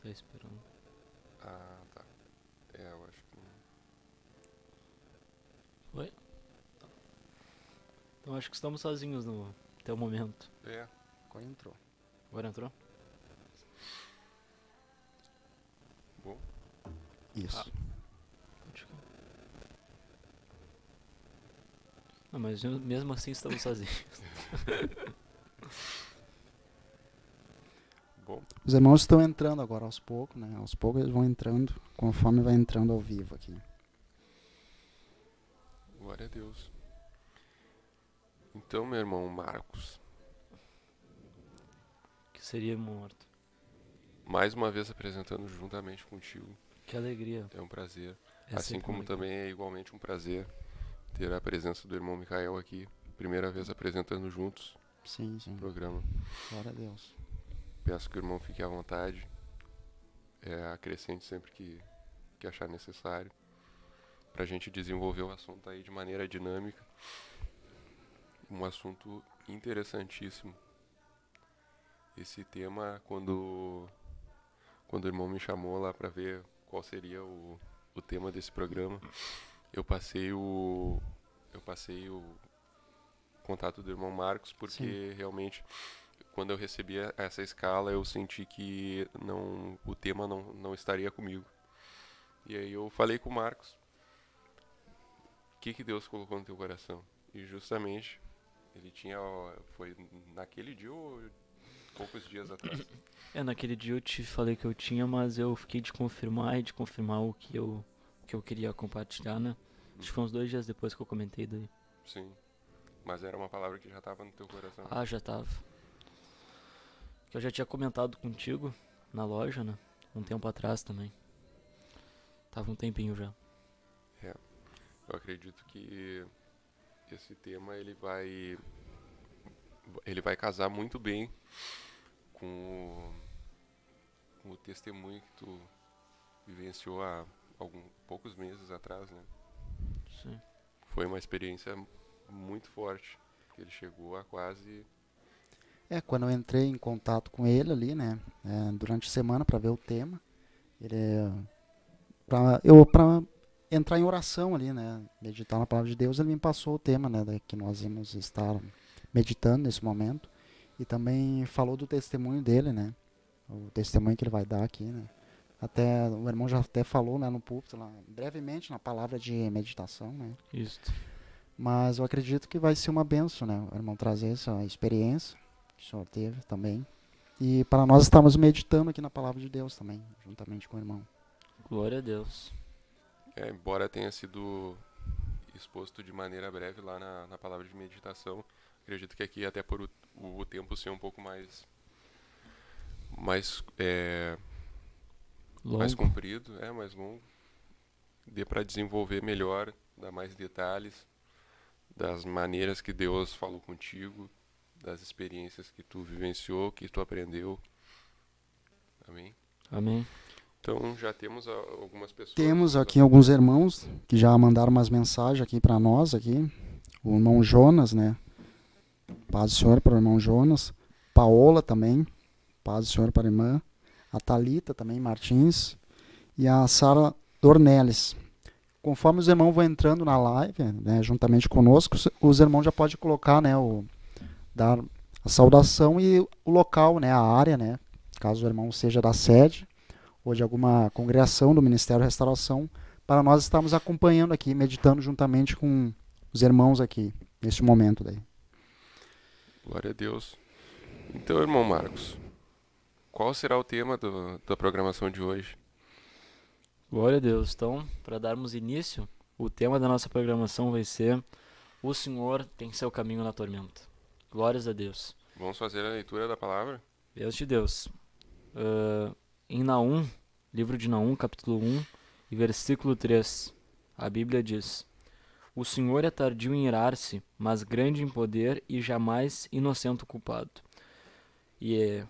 Tá esperando. Ah, tá. Eu acho que Oi? Então acho que estamos sozinhos no até o momento. é. Agora entrou. Agora entrou? Bom, Ah, Isso. pode ficar. Não, mas mesmo assim estamos sozinhos. bom. Os irmãos estão entrando agora aos poucos, né? Aos poucos eles vão entrando, conforme vai entrando ao vivo aqui. Glória a Deus. Então, meu irmão Marcos, Que seria morto. mais uma vez apresentando juntamente contigo. Que alegria. É um prazer. É Assim sempre como uma também é igualmente um prazer ter a presença do irmão Micael aqui. Primeira vez apresentando juntos Sim, o sim. programa. Glória a Deus. Peço que o irmão fique à vontade. Acrescente sempre que achar necessário. Pra gente desenvolver o assunto aí de maneira dinâmica. Um assunto interessantíssimo. Esse tema, quando o irmão me chamou lá pra ver qual seria o tema desse programa, eu passei o contato do irmão Marcos, porque realmente quando eu recebi essa escala eu senti que o tema não estaria comigo. E aí eu falei com o Marcos, o que Deus colocou no teu coração? E justamente ele foi naquele dia ou poucos dias atrás? naquele dia eu te falei que eu tinha, mas eu fiquei de confirmar e de confirmar o que eu queria compartilhar, né? Acho que foi uns 2 dias depois que eu comentei daí. Sim, mas era uma palavra que já estava no teu coração. Ah, já tava. Que eu já tinha comentado contigo na loja, né? Um tempo atrás também. Tava um tempinho já. Eu acredito que esse tema ele vai casar muito bem com o testemunho que tu vivenciou há poucos meses atrás, né? Sim. Foi uma experiência muito forte, que ele chegou a quase... Quando eu entrei em contato com ele ali, né? Durante a semana para ver o tema, ele para entrar em oração ali, né? Meditar na palavra de Deus, ele me passou o tema, né? Que nós íamos estar meditando nesse momento e também falou do testemunho dele, né? O testemunho que ele vai dar aqui, né? Até o irmão já até falou, né, no púlpito lá, brevemente na palavra de meditação, né? Isso. Mas eu acredito que vai ser uma benção, né? O irmão trazer essa experiência que o senhor teve também. E para nós estamos meditando aqui na palavra de Deus também, juntamente com o irmão. Glória a Deus. Embora tenha sido exposto de maneira breve lá na palavra de meditação, acredito que aqui, até por o tempo ser um pouco mais mais Longo. comprido, mais longo, dê para desenvolver melhor, dar mais detalhes das maneiras que Deus falou contigo, das experiências que tu vivenciou, que tu aprendeu. Amém? Amém. Então já temos algumas pessoas. Temos aqui alguns irmãos que já mandaram umas mensagens aqui para nós aqui. O irmão Jonas, né? Paz do Senhor para o irmão Jonas. Paola também. Paz do Senhor para a irmã. A Thalita também, Martins. E a Sara Dornelles. Conforme os irmãos vão entrando na live, né, juntamente conosco, os irmãos já podem colocar, né, dar a saudação e o local, né, a área, né, caso o irmão seja da sede ou de alguma congregação do Ministério Restauração, para nós estarmos acompanhando aqui, meditando juntamente com os irmãos aqui, neste momento daí. Glória a Deus. Então, irmão Marcos, qual será o tema da programação de hoje? Glória a Deus. Então, para darmos início, o tema da nossa programação vai ser: O Senhor tem seu caminho na tormenta. Glórias a Deus. Vamos fazer a leitura da palavra? Deus de Deus. Em Naum, livro de Naum, capítulo 1 e versículo 3, a Bíblia diz: O Senhor é tardio em irar-se, mas grande em poder e jamais inocente o culpado. E a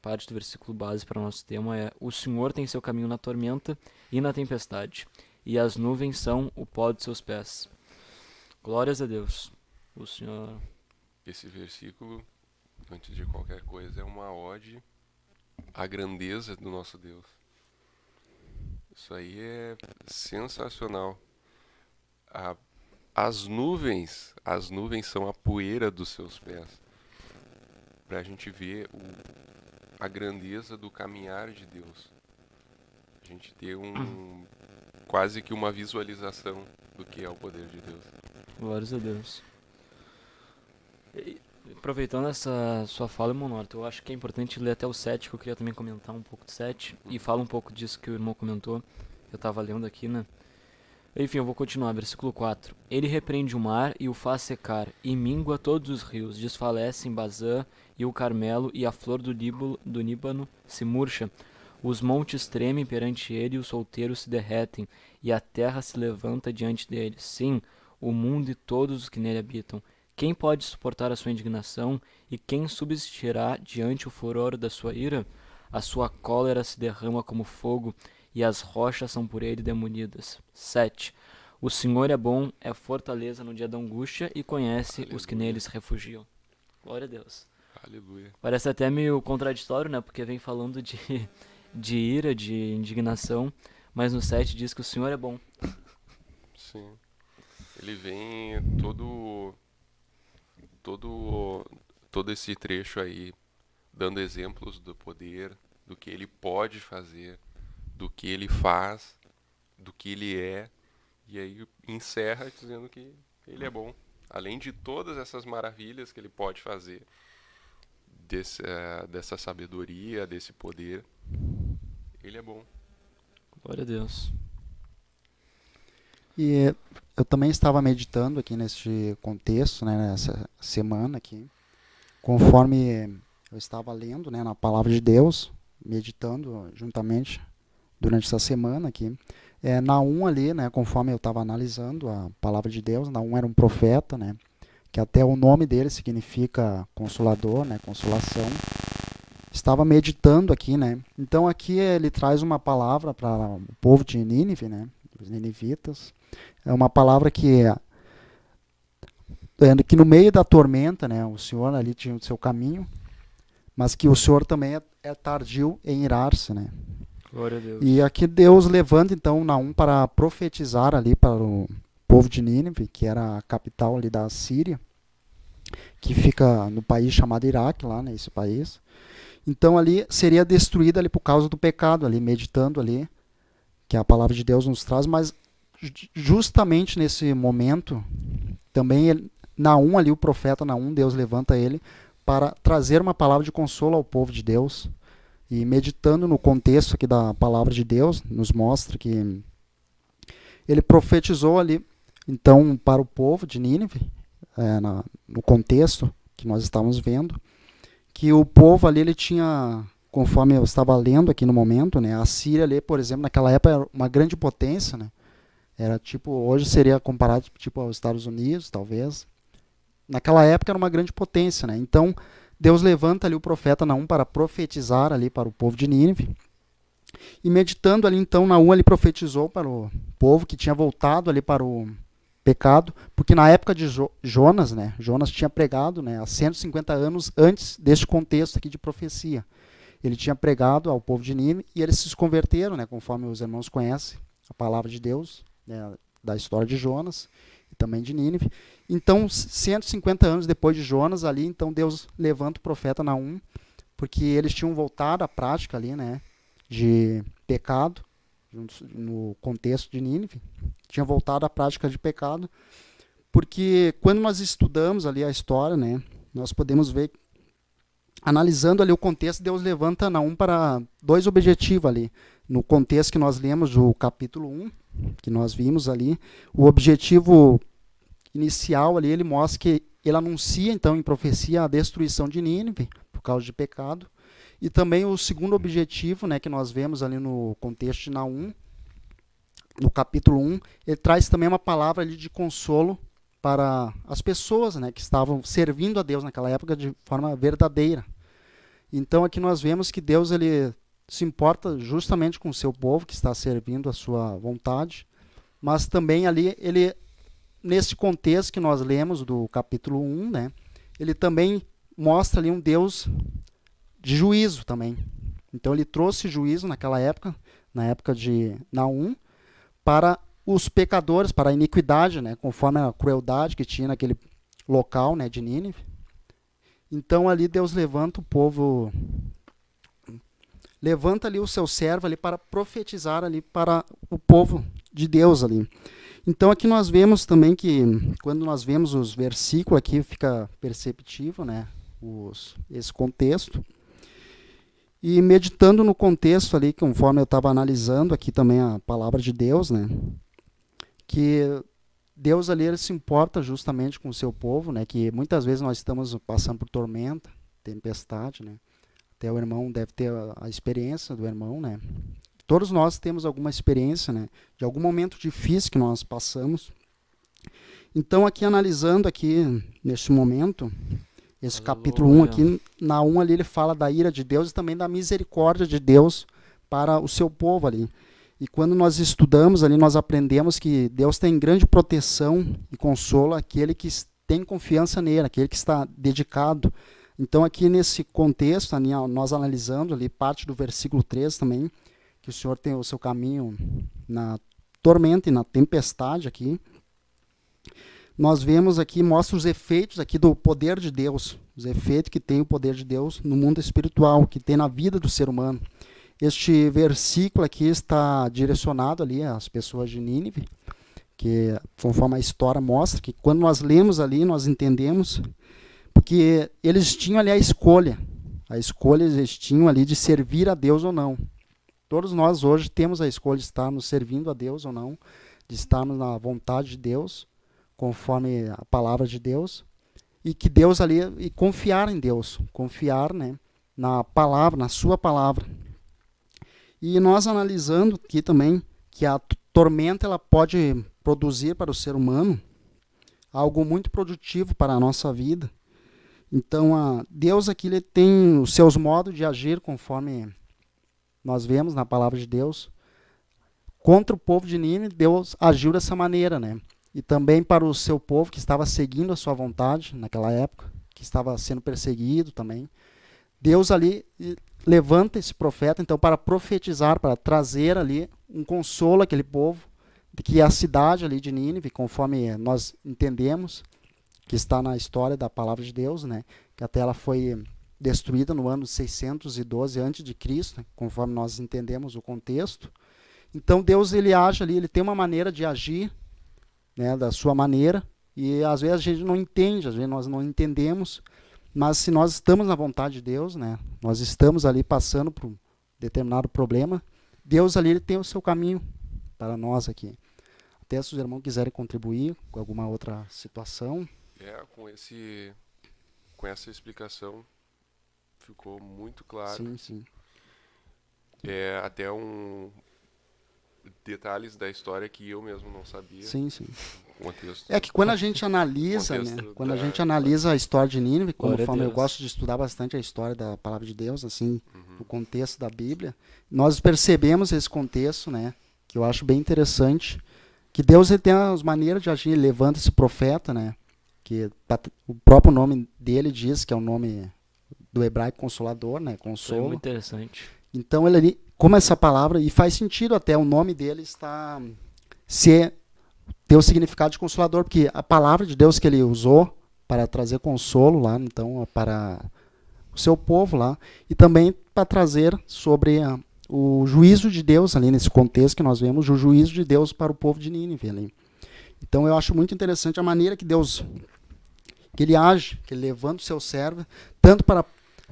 parte do versículo base para o nosso tema é: O Senhor tem seu caminho na tormenta e na tempestade, e as nuvens são o pó de seus pés. Glórias a Deus. O Senhor... Esse versículo, antes de qualquer coisa, é uma ode a grandeza do nosso Deus. Isso aí é sensacional. A- as nuvens são a poeira dos seus pés. Para a gente ver a grandeza do caminhar de Deus. A gente ter quase que uma visualização do que é o poder de Deus. Glórias a Deus. Aproveitando essa sua fala, irmão Norton, eu acho que é importante ler até o 7, que eu queria também comentar um pouco do 7, e fala um pouco disso que o irmão comentou, eu estava lendo aqui, né? Enfim, eu vou continuar, versículo 4. Ele repreende o mar e o faz secar, e mingua todos os rios, desfalece em Bazã e o Carmelo, e a flor do Líbano se murcha. Os montes tremem perante ele, e os solteiros se derretem, e a terra se levanta diante dele. Sim, o mundo e todos os que nele habitam. Quem pode suportar a sua indignação, e quem subsistirá diante o furor da sua ira? A sua cólera se derrama como fogo, e as rochas são por ele demolidas. 7. O Senhor é bom, é fortaleza no dia da angústia, e conhece os que nele se refugiam. Glória a Deus. Aleluia. Parece até meio contraditório, né? Porque vem falando de ira, de indignação, mas no 7 diz que o Senhor é bom. Sim. Ele vem todo esse trecho aí dando exemplos do poder, do que ele pode fazer, do que ele faz, do que ele é, e aí encerra dizendo que ele é bom. Além de todas essas maravilhas que ele pode fazer, dessa sabedoria, desse poder, ele é bom. Glória a Deus. E eu também estava meditando aqui neste contexto, né, nessa semana aqui, conforme eu estava lendo, né, na palavra de Deus, meditando juntamente durante essa semana aqui. Naum ali, né, conforme eu estava analisando a palavra de Deus, Naum era um profeta, né, que até o nome dele significa consolador, né, consolação. Estava meditando aqui, né. Então aqui ele traz uma palavra para o povo de Nínive, né, os ninivitas. É uma palavra que no meio da tormenta, né, o Senhor ali tinha o seu caminho, mas que o Senhor também é tardio em irar-se, né. Glória a Deus. E aqui Deus levanta então Naum para profetizar ali para o povo de Nínive, que era a capital ali da Síria, que fica no país chamado Iraque, lá nesse país. Então ali seria destruída ali por causa do pecado, ali meditando ali, que a palavra de Deus nos traz, mas justamente nesse momento, também Naum ali, o profeta Naum, Deus levanta ele para trazer uma palavra de consolo ao povo de Deus. E meditando no contexto aqui da palavra de Deus, nos mostra que ele profetizou ali, então, para o povo de Nínive, no contexto que nós estávamos vendo, que o povo ali, ele tinha, conforme eu estava lendo aqui no momento, né, a Síria ali, por exemplo, naquela época era uma grande potência, né, era tipo, hoje seria comparado tipo aos Estados Unidos, talvez. Naquela época era uma grande potência, né, então Deus levanta ali o profeta Naum para profetizar ali para o povo de Nínive. E meditando ali, então, Naum ele profetizou para o povo que tinha voltado ali para o pecado, porque na época de Jonas, né, Jonas tinha pregado, né, há 150 anos antes deste contexto aqui de profecia. Ele tinha pregado ao povo de Nínive e eles se converteram, né, conforme os irmãos conhecem a palavra de Deus, né, da história de Jonas e também de Nínive. Então, 150 anos depois de Jonas ali, então Deus levanta o profeta Naum, porque eles tinham voltado à prática ali, né, de pecado, no contexto de Nínive, tinham voltado à prática de pecado, porque quando nós estudamos ali a história, né, nós podemos ver, analisando ali o contexto, Deus levanta Naum para dois objetivos ali, no contexto que nós lemos do capítulo 1, que nós vimos ali, o objetivo inicial ali, ele mostra que ele anuncia então em profecia a destruição de Nínive por causa de pecado, e também o segundo objetivo, né, que nós vemos ali no contexto de Naum, no capítulo 1, ele traz também uma palavra ali de consolo para as pessoas, né, que estavam servindo a Deus naquela época de forma verdadeira. Então aqui nós vemos que Deus ele se importa justamente com o seu povo que está servindo a sua vontade, mas também ali ele, nesse contexto que nós lemos do capítulo 1, né, ele também mostra ali um Deus de juízo também. Então ele trouxe juízo naquela época, na época de Naum, para os pecadores, para a iniquidade, né, conforme a crueldade que tinha naquele local, né, de Nínive. Então ali Deus levanta o povo, levanta ali o seu servo ali para profetizar ali para o povo de Deus ali. Então aqui nós vemos também que, quando nós vemos os versículos aqui, fica perceptível, né, esse contexto. E meditando no contexto ali, conforme eu estava analisando aqui também a palavra de Deus, né, que Deus ali ele se importa justamente com o seu povo, né, que muitas vezes nós estamos passando por tormenta, tempestade, né. Até o irmão deve ter a experiência do irmão, né. Todos nós temos alguma experiência, né, de algum momento difícil que nós passamos. Então aqui analisando aqui neste momento, esse Aleluia. capítulo 1 aqui, na 1 ali ele fala da ira de Deus e também da misericórdia de Deus para o seu povo ali. E quando nós estudamos ali, nós aprendemos que Deus tem grande proteção e consolo aquele que tem confiança nele, aquele que está dedicado. Então aqui nesse contexto, nós analisando ali parte do versículo 3 também, que o Senhor tem o seu caminho na tormenta e na tempestade aqui, nós vemos aqui, mostra os efeitos aqui do poder de Deus, os efeitos que tem o poder de Deus no mundo espiritual, que tem na vida do ser humano. Este versículo aqui está direcionado ali às pessoas de Nínive, que conforme a história mostra, que quando nós lemos ali, nós entendemos, porque eles tinham ali a escolha eles tinham ali de servir a Deus ou não. Todos nós hoje temos a escolha de estarmos servindo a Deus ou não, de estarmos na vontade de Deus, conforme a palavra de Deus, e que Deus ali, e confiar em Deus, confiar, né, na palavra, na sua palavra. E nós analisando aqui também que a tormenta ela pode produzir para o ser humano algo muito produtivo para a nossa vida. Então, Deus aqui ele tem os seus modos de agir conforme nós vemos na palavra de Deus. Contra o povo de Nínive, Deus agiu dessa maneira, né? E também para o seu povo que estava seguindo a sua vontade naquela época, que estava sendo perseguido também. Deus ali levanta esse profeta, então, para profetizar, para trazer ali um consolo àquele povo, de que a cidade ali de Nínive, conforme nós entendemos, que está na história da palavra de Deus, né? Que até ela foi destruída no ano 612 a.C., né? Conforme nós entendemos o contexto. Então Deus ele age ali, ele tem uma maneira de agir, né, da sua maneira, e às vezes a gente não entende, às vezes nós não entendemos, mas se nós estamos na vontade de Deus, né, nós estamos ali passando por um determinado problema, Deus ali ele tem o seu caminho para nós aqui. Até se os irmãos quiserem contribuir com alguma outra situação. Com essa explicação ficou muito claro. Sim, sim. Até detalhes da história que eu mesmo não sabia. Sim, sim. Contexto, É que quando a gente analisa, né, quando a gente analisa a história de Nínive, conforme eu gosto de estudar bastante a história da palavra de Deus, assim, o contexto da Bíblia, nós percebemos esse contexto, né, que eu acho bem interessante, que Deus ele tem as maneiras de agir, ele levanta esse profeta, né, que o próprio nome dele diz que é o nome do hebraico consolador, né, consolo. Foi muito interessante. Então ele ali, como essa palavra, e faz sentido até o nome dele está ter o significado de consolador, porque a palavra de Deus que ele usou para trazer consolo lá, então, para o seu povo lá, e também para trazer sobre o juízo de Deus ali, nesse contexto que nós vemos, o juízo de Deus para o povo de Nínive ali. Então eu acho muito interessante a maneira que Deus, que ele age, que ele levanta o seu servo, tanto para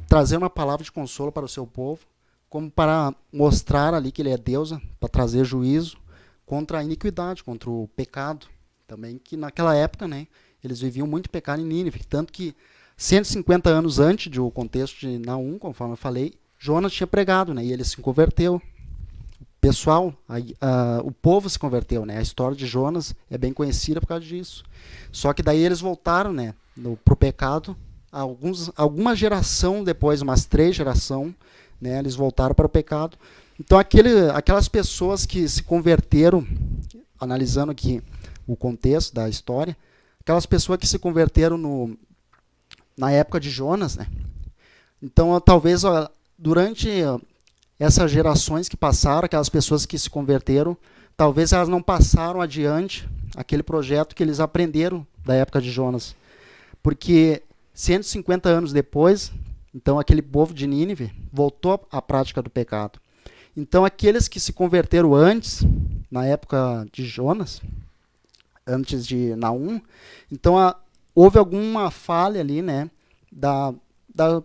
trazer uma palavra de consolo para o seu povo, como para mostrar ali que ele é Deus, para trazer juízo contra a iniquidade, contra o pecado. Também que naquela época, né, eles viviam muito pecado em Nínive, tanto que 150 anos antes do contexto de Naum, conforme eu falei, Jonas tinha pregado, né, e ele se converteu. O pessoal, o povo se converteu, né, a história de Jonas é bem conhecida por causa disso. Só que daí eles voltaram, né, pro pecado, alguma geração depois, umas 3 gerações, né, eles voltaram para o pecado. Então aquelas pessoas que se converteram, analisando aqui o contexto da história, aquelas pessoas que se converteram na época de Jonas, né? Então talvez durante essas gerações que passaram, aquelas pessoas que se converteram, talvez elas não passaram adiante aquele projeto que eles aprenderam da época de Jonas. Porque 150 anos depois, então aquele povo de Nínive voltou à prática do pecado. Então aqueles que se converteram antes, na época de Jonas, antes de Naum, então houve alguma falha ali, né,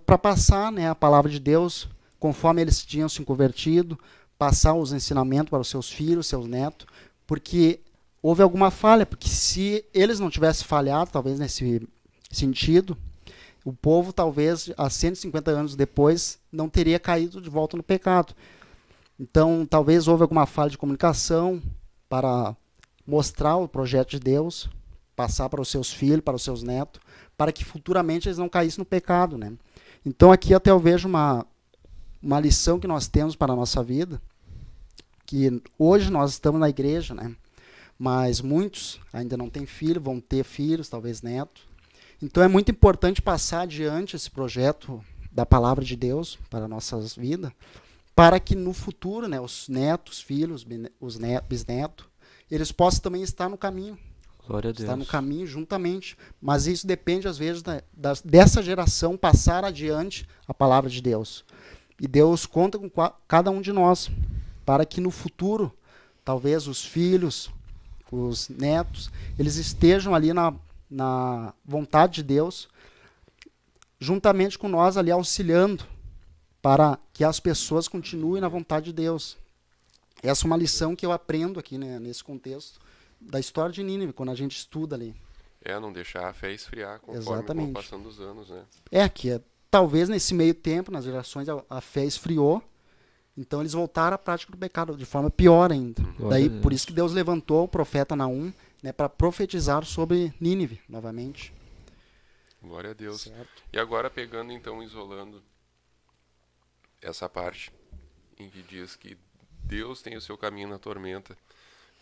para passar, né, a palavra de Deus, conforme eles tinham se convertido, passar os ensinamentos para os seus filhos, seus netos, porque houve alguma falha, porque se eles não tivessem falhado, talvez nesse sentido, o povo talvez, há 150 anos depois, não teria caído de volta no pecado. Então, talvez houve alguma falha de comunicação para mostrar o projeto de Deus, passar para os seus filhos, para os seus netos, para que futuramente eles não caíssem no pecado, né? Então, aqui até eu vejo uma lição que nós temos para a nossa vida, que hoje nós estamos na igreja, né? Mas muitos ainda não têm filho, vão ter filhos, talvez netos. Então é muito importante passar adiante esse projeto da palavra de Deus para nossas vidas, para que no futuro, né, os netos, filhos, os bisnetos, eles possam também estar no caminho. Glória a Deus. Estar no caminho juntamente. Mas isso depende, às vezes, dessa geração passar adiante a palavra de Deus. E Deus conta com cada um de nós, para que no futuro, talvez os filhos, os netos, eles estejam ali na vontade de Deus, juntamente com nós ali auxiliando, para que as pessoas continuem na vontade de Deus. Essa é uma lição que eu aprendo aqui, né, nesse contexto da história de Nínive, quando a gente estuda ali. Não deixar a fé esfriar conforme Exatamente. vão passando os anos, né? Talvez nesse meio tempo, nas gerações, a fé esfriou, então eles voltaram à prática do pecado, de forma pior ainda. Daí, por isso que Deus levantou o profeta Naum, né, para profetizar sobre Nínive, novamente. Glória a Deus. Certo. E agora pegando, então, isolando essa parte em que diz que Deus tem o seu caminho na tormenta,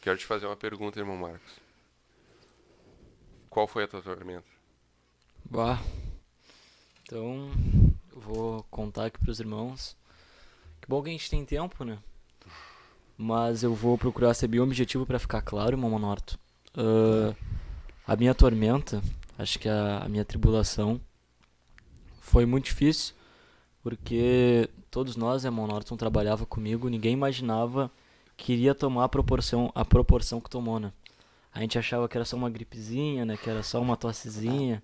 quero te fazer uma pergunta, irmão Marcos. Qual foi a tua tormenta? Então, eu vou contar aqui para os irmãos. Que bom que a gente tem tempo, né? Mas eu vou procurar ser bem objetivo para ficar claro, irmão Manorto. A minha tormenta, acho que a minha tribulação, foi muito difícil, porque todos nós, irmão Norton, trabalhava comigo, ninguém imaginava que iria tomar a proporção que tomou, né? A gente achava que era só uma gripezinha, né? Que era só uma tossezinha.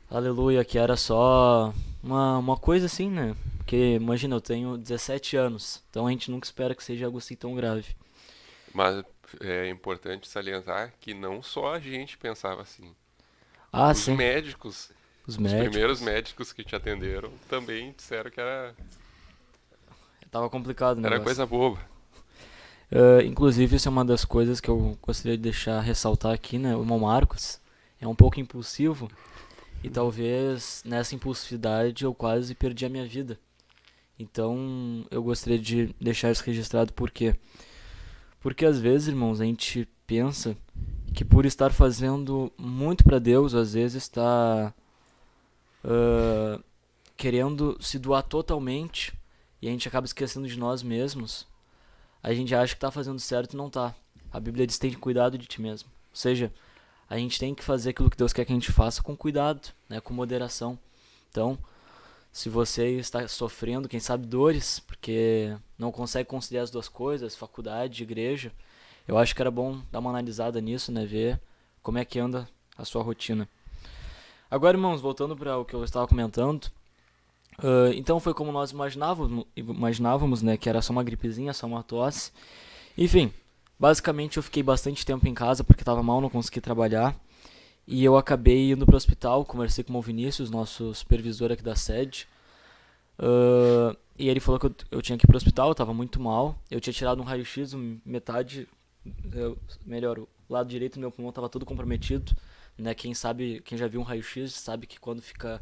Aleluia, que era só uma coisa assim, né? Porque, imagina, eu tenho 17 anos, então a gente nunca espera que seja algo assim tão grave. Mas é importante salientar que não só a gente pensava assim. Os Sim. médicos, Os primeiros médicos que te atenderam também disseram que Tava complicado, né? era coisa boba. Inclusive, isso é uma das coisas que eu gostaria de ressaltar aqui, né? O irmão Marcos é um pouco impulsivo e talvez nessa impulsividade eu quase perdi a minha vida. Então, eu gostaria de deixar isso registrado. Por quê? Porque às vezes, irmãos, a gente pensa que por estar fazendo muito para Deus, às vezes está querendo se doar totalmente e a gente acaba esquecendo de nós mesmos. A gente acha que está fazendo certo e não está. A Bíblia diz: tem cuidado de ti mesmo. Ou seja, a gente tem que fazer aquilo que Deus quer que a gente faça com cuidado, né, com moderação. Então, se você está sofrendo, quem sabe, dores, porque não consegue conciliar as duas coisas, faculdade, igreja, eu acho que era bom dar uma analisada nisso, né, ver como é que anda a sua rotina. Agora, irmãos, voltando para o que eu estava comentando, então foi como nós imaginávamos, né, que era só uma gripezinha, só uma tosse. Enfim, basicamente eu fiquei bastante tempo em casa porque estava mal, não consegui trabalhar. E eu acabei indo para o hospital, conversei com o Vinícius, nosso supervisor aqui da sede. E ele falou que eu tinha que ir para o hospital, eu estava muito mal. Eu tinha tirado um raio-x, metade, o lado direito do meu pulmão estava todo comprometido. Né? Quem já viu um raio-x sabe que quando fica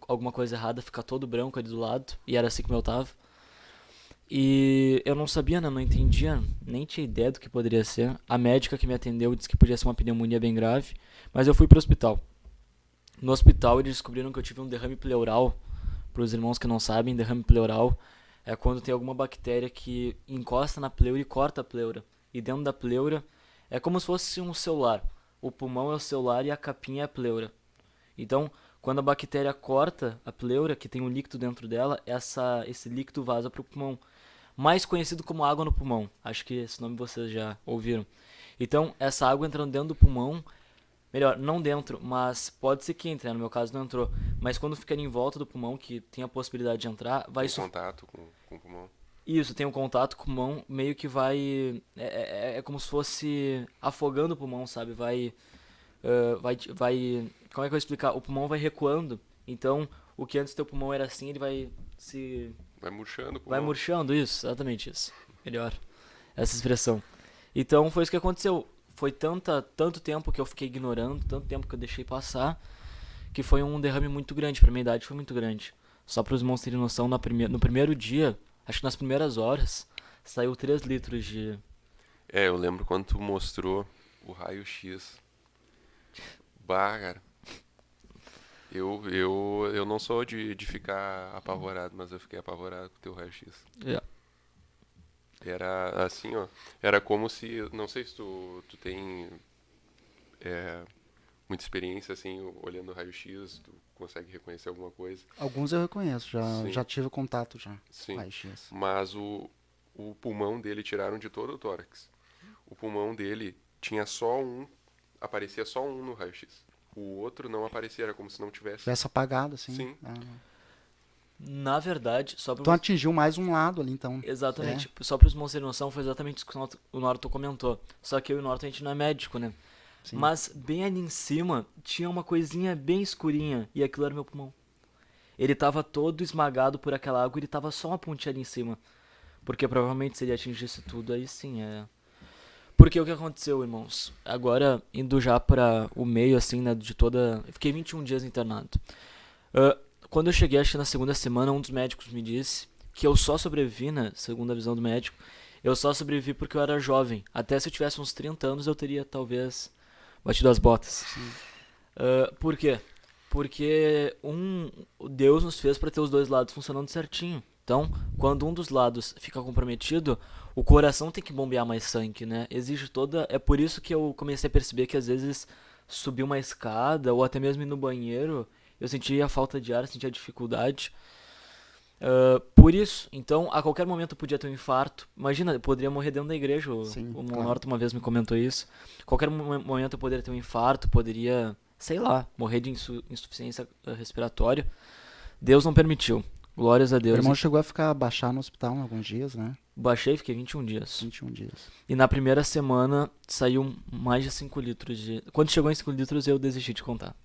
alguma coisa errada, fica todo branco ali do lado. E era assim que o meu tava. E eu não sabia, né? Não entendia, nem tinha ideia do que poderia ser. A médica que me atendeu disse que podia ser uma pneumonia bem grave, mas eu fui pro hospital. No hospital eles descobriram que eu tive um derrame pleural. Para os irmãos que não sabem, derrame pleural é quando tem alguma bactéria que encosta na pleura e corta a pleura. E dentro da pleura é como se fosse um celular. O pulmão é o celular e a capinha é a pleura. Então, quando a bactéria corta a pleura, que tem um líquido dentro dela, esse líquido vaza para o pulmão. Mais conhecido como água no pulmão. Acho que esse nome vocês já ouviram. Então, essa água entrando dentro do pulmão, melhor, não dentro, mas pode ser que entre, né? No meu caso não entrou. Mas quando fica em volta do pulmão, que tem a possibilidade de entrar, vai... Em contato com o pulmão. Isso, tem um contato com o pulmão, meio que vai... É como se fosse afogando o pulmão, sabe? Vai... Como é que eu vou explicar? O pulmão vai recuando. Então, o que antes teu pulmão era assim, ele vai se... Vai murchando o pulmão. Vai murchando, isso, exatamente isso. Melhor. Essa expressão. Então, foi isso que aconteceu. Foi tanto tempo que eu fiquei ignorando, tanto tempo que eu deixei passar, que foi um derrame muito grande. Pra minha idade foi muito grande. Só para os irmãos terem noção, no primeiro dia, acho que nas primeiras horas, saiu 3 litros de... Eu lembro quando tu mostrou o raio-x. Bah, cara. Eu não sou de ficar apavorado, mas eu fiquei apavorado com o teu raio-x. Era assim, ó. Era como se... Não sei se tu tem muita experiência, assim, olhando o raio-x, tu consegue reconhecer alguma coisa. Alguns eu reconheço, já tive contato já. Sim, Raio-x. mas o pulmão dele tiraram de todo o tórax. O pulmão dele tinha só um... Aparecia só um no raio-x. O outro não aparecia, era como se não tivesse. Tivesse apagado, assim. Sim. Na verdade, só pra... Então atingiu mais um lado ali, então. Exatamente. Só para os irmãos terem noção, foi exatamente isso que o Norton comentou. Só que eu e o Norton, a gente não é médico, né? Sim. Mas bem ali em cima, tinha uma coisinha bem escurinha, e aquilo era meu pulmão. Ele tava todo esmagado por aquela água, e ele tava só uma pontinha ali em cima. Porque provavelmente se ele atingisse tudo, aí sim, Porque o que aconteceu, irmãos? Agora, indo já para o meio, assim, né, de toda... Eu fiquei 21 dias internado. Quando eu cheguei, acho que na segunda semana, um dos médicos me disse que eu só sobrevivi, né, segundo a visão do médico, eu só sobrevivi porque eu era jovem. Até se eu tivesse uns 30 anos, eu teria, talvez, batido as botas. Por quê? Porque Deus nos fez para ter os dois lados funcionando certinho. Então, quando um dos lados fica comprometido, o coração tem que bombear mais sangue, né? Exige toda... É por isso que eu comecei a perceber que às vezes subir uma escada ou até mesmo ir no banheiro, eu sentia a falta de ar, sentia dificuldade. Por isso, então, a qualquer momento eu podia ter um infarto. Imagina, eu poderia morrer dentro da igreja. Sim, o claro. Norton uma vez me comentou isso. Qualquer momento eu poderia ter um infarto, poderia, sei lá, morrer de insuficiência respiratória. Deus não permitiu. Glórias a O Deus. irmão chegou a baixar no hospital em alguns dias, né? Baixei, fiquei 21 dias. 21 dias. E na primeira semana saiu mais de 5 litros de... Quando chegou em 5 litros eu desisti de contar.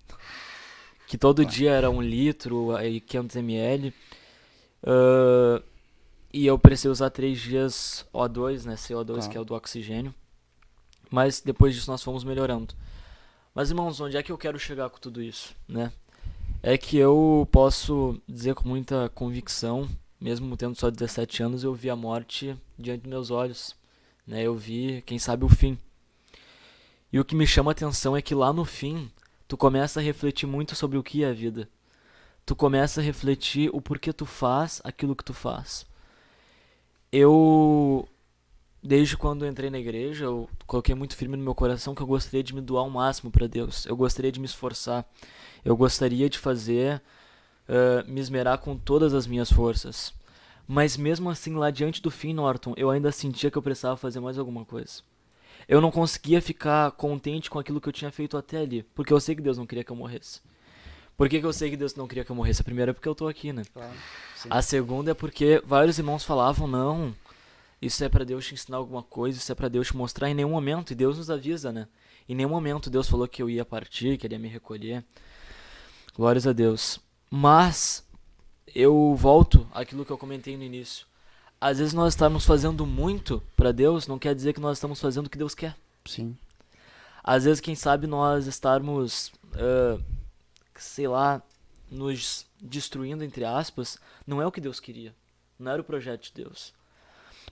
Que todo dia era 1 litro e 500 ml. E eu precisei usar 3 dias O2, né? CO2, que é o do oxigênio. Mas depois disso nós fomos melhorando. Mas irmãos, onde é que eu quero chegar com tudo isso, né? É que eu posso dizer com muita convicção, mesmo tendo só 17 anos, eu vi a morte diante dos meus olhos, né? Eu vi, quem sabe, o fim. E o que me chama a atenção é que lá no fim, tu começa a refletir muito sobre o que é a vida. Tu começa a refletir o porquê tu faz aquilo que tu faz. Desde quando eu entrei na igreja, eu coloquei muito firme no meu coração que eu gostaria de me doar ao máximo para Deus. Eu gostaria de me esforçar. Eu gostaria de me esmerar com todas as minhas forças. Mas mesmo assim, lá diante do fim, Norton, eu ainda sentia que eu precisava fazer mais alguma coisa. Eu não conseguia ficar contente com aquilo que eu tinha feito até ali, porque eu sei que Deus não queria que eu morresse. Por que eu sei que Deus não queria que eu morresse? A primeira é porque eu tô aqui, né? Claro. Sim. A segunda é porque vários irmãos falavam, não, isso é pra Deus te ensinar alguma coisa, isso é pra Deus te mostrar. Em nenhum momento, e Deus nos avisa, né? Em nenhum momento Deus falou que eu ia partir, que ele ia me recolher. Glórias a Deus. Mas eu volto àquilo que eu comentei no início. Às vezes nós estamos fazendo muito pra Deus, não quer dizer que nós estamos fazendo o que Deus quer. Sim. Às vezes, quem sabe, nós estarmos, sei lá, nos destruindo, entre aspas, não é o que Deus queria. Não era o projeto de Deus.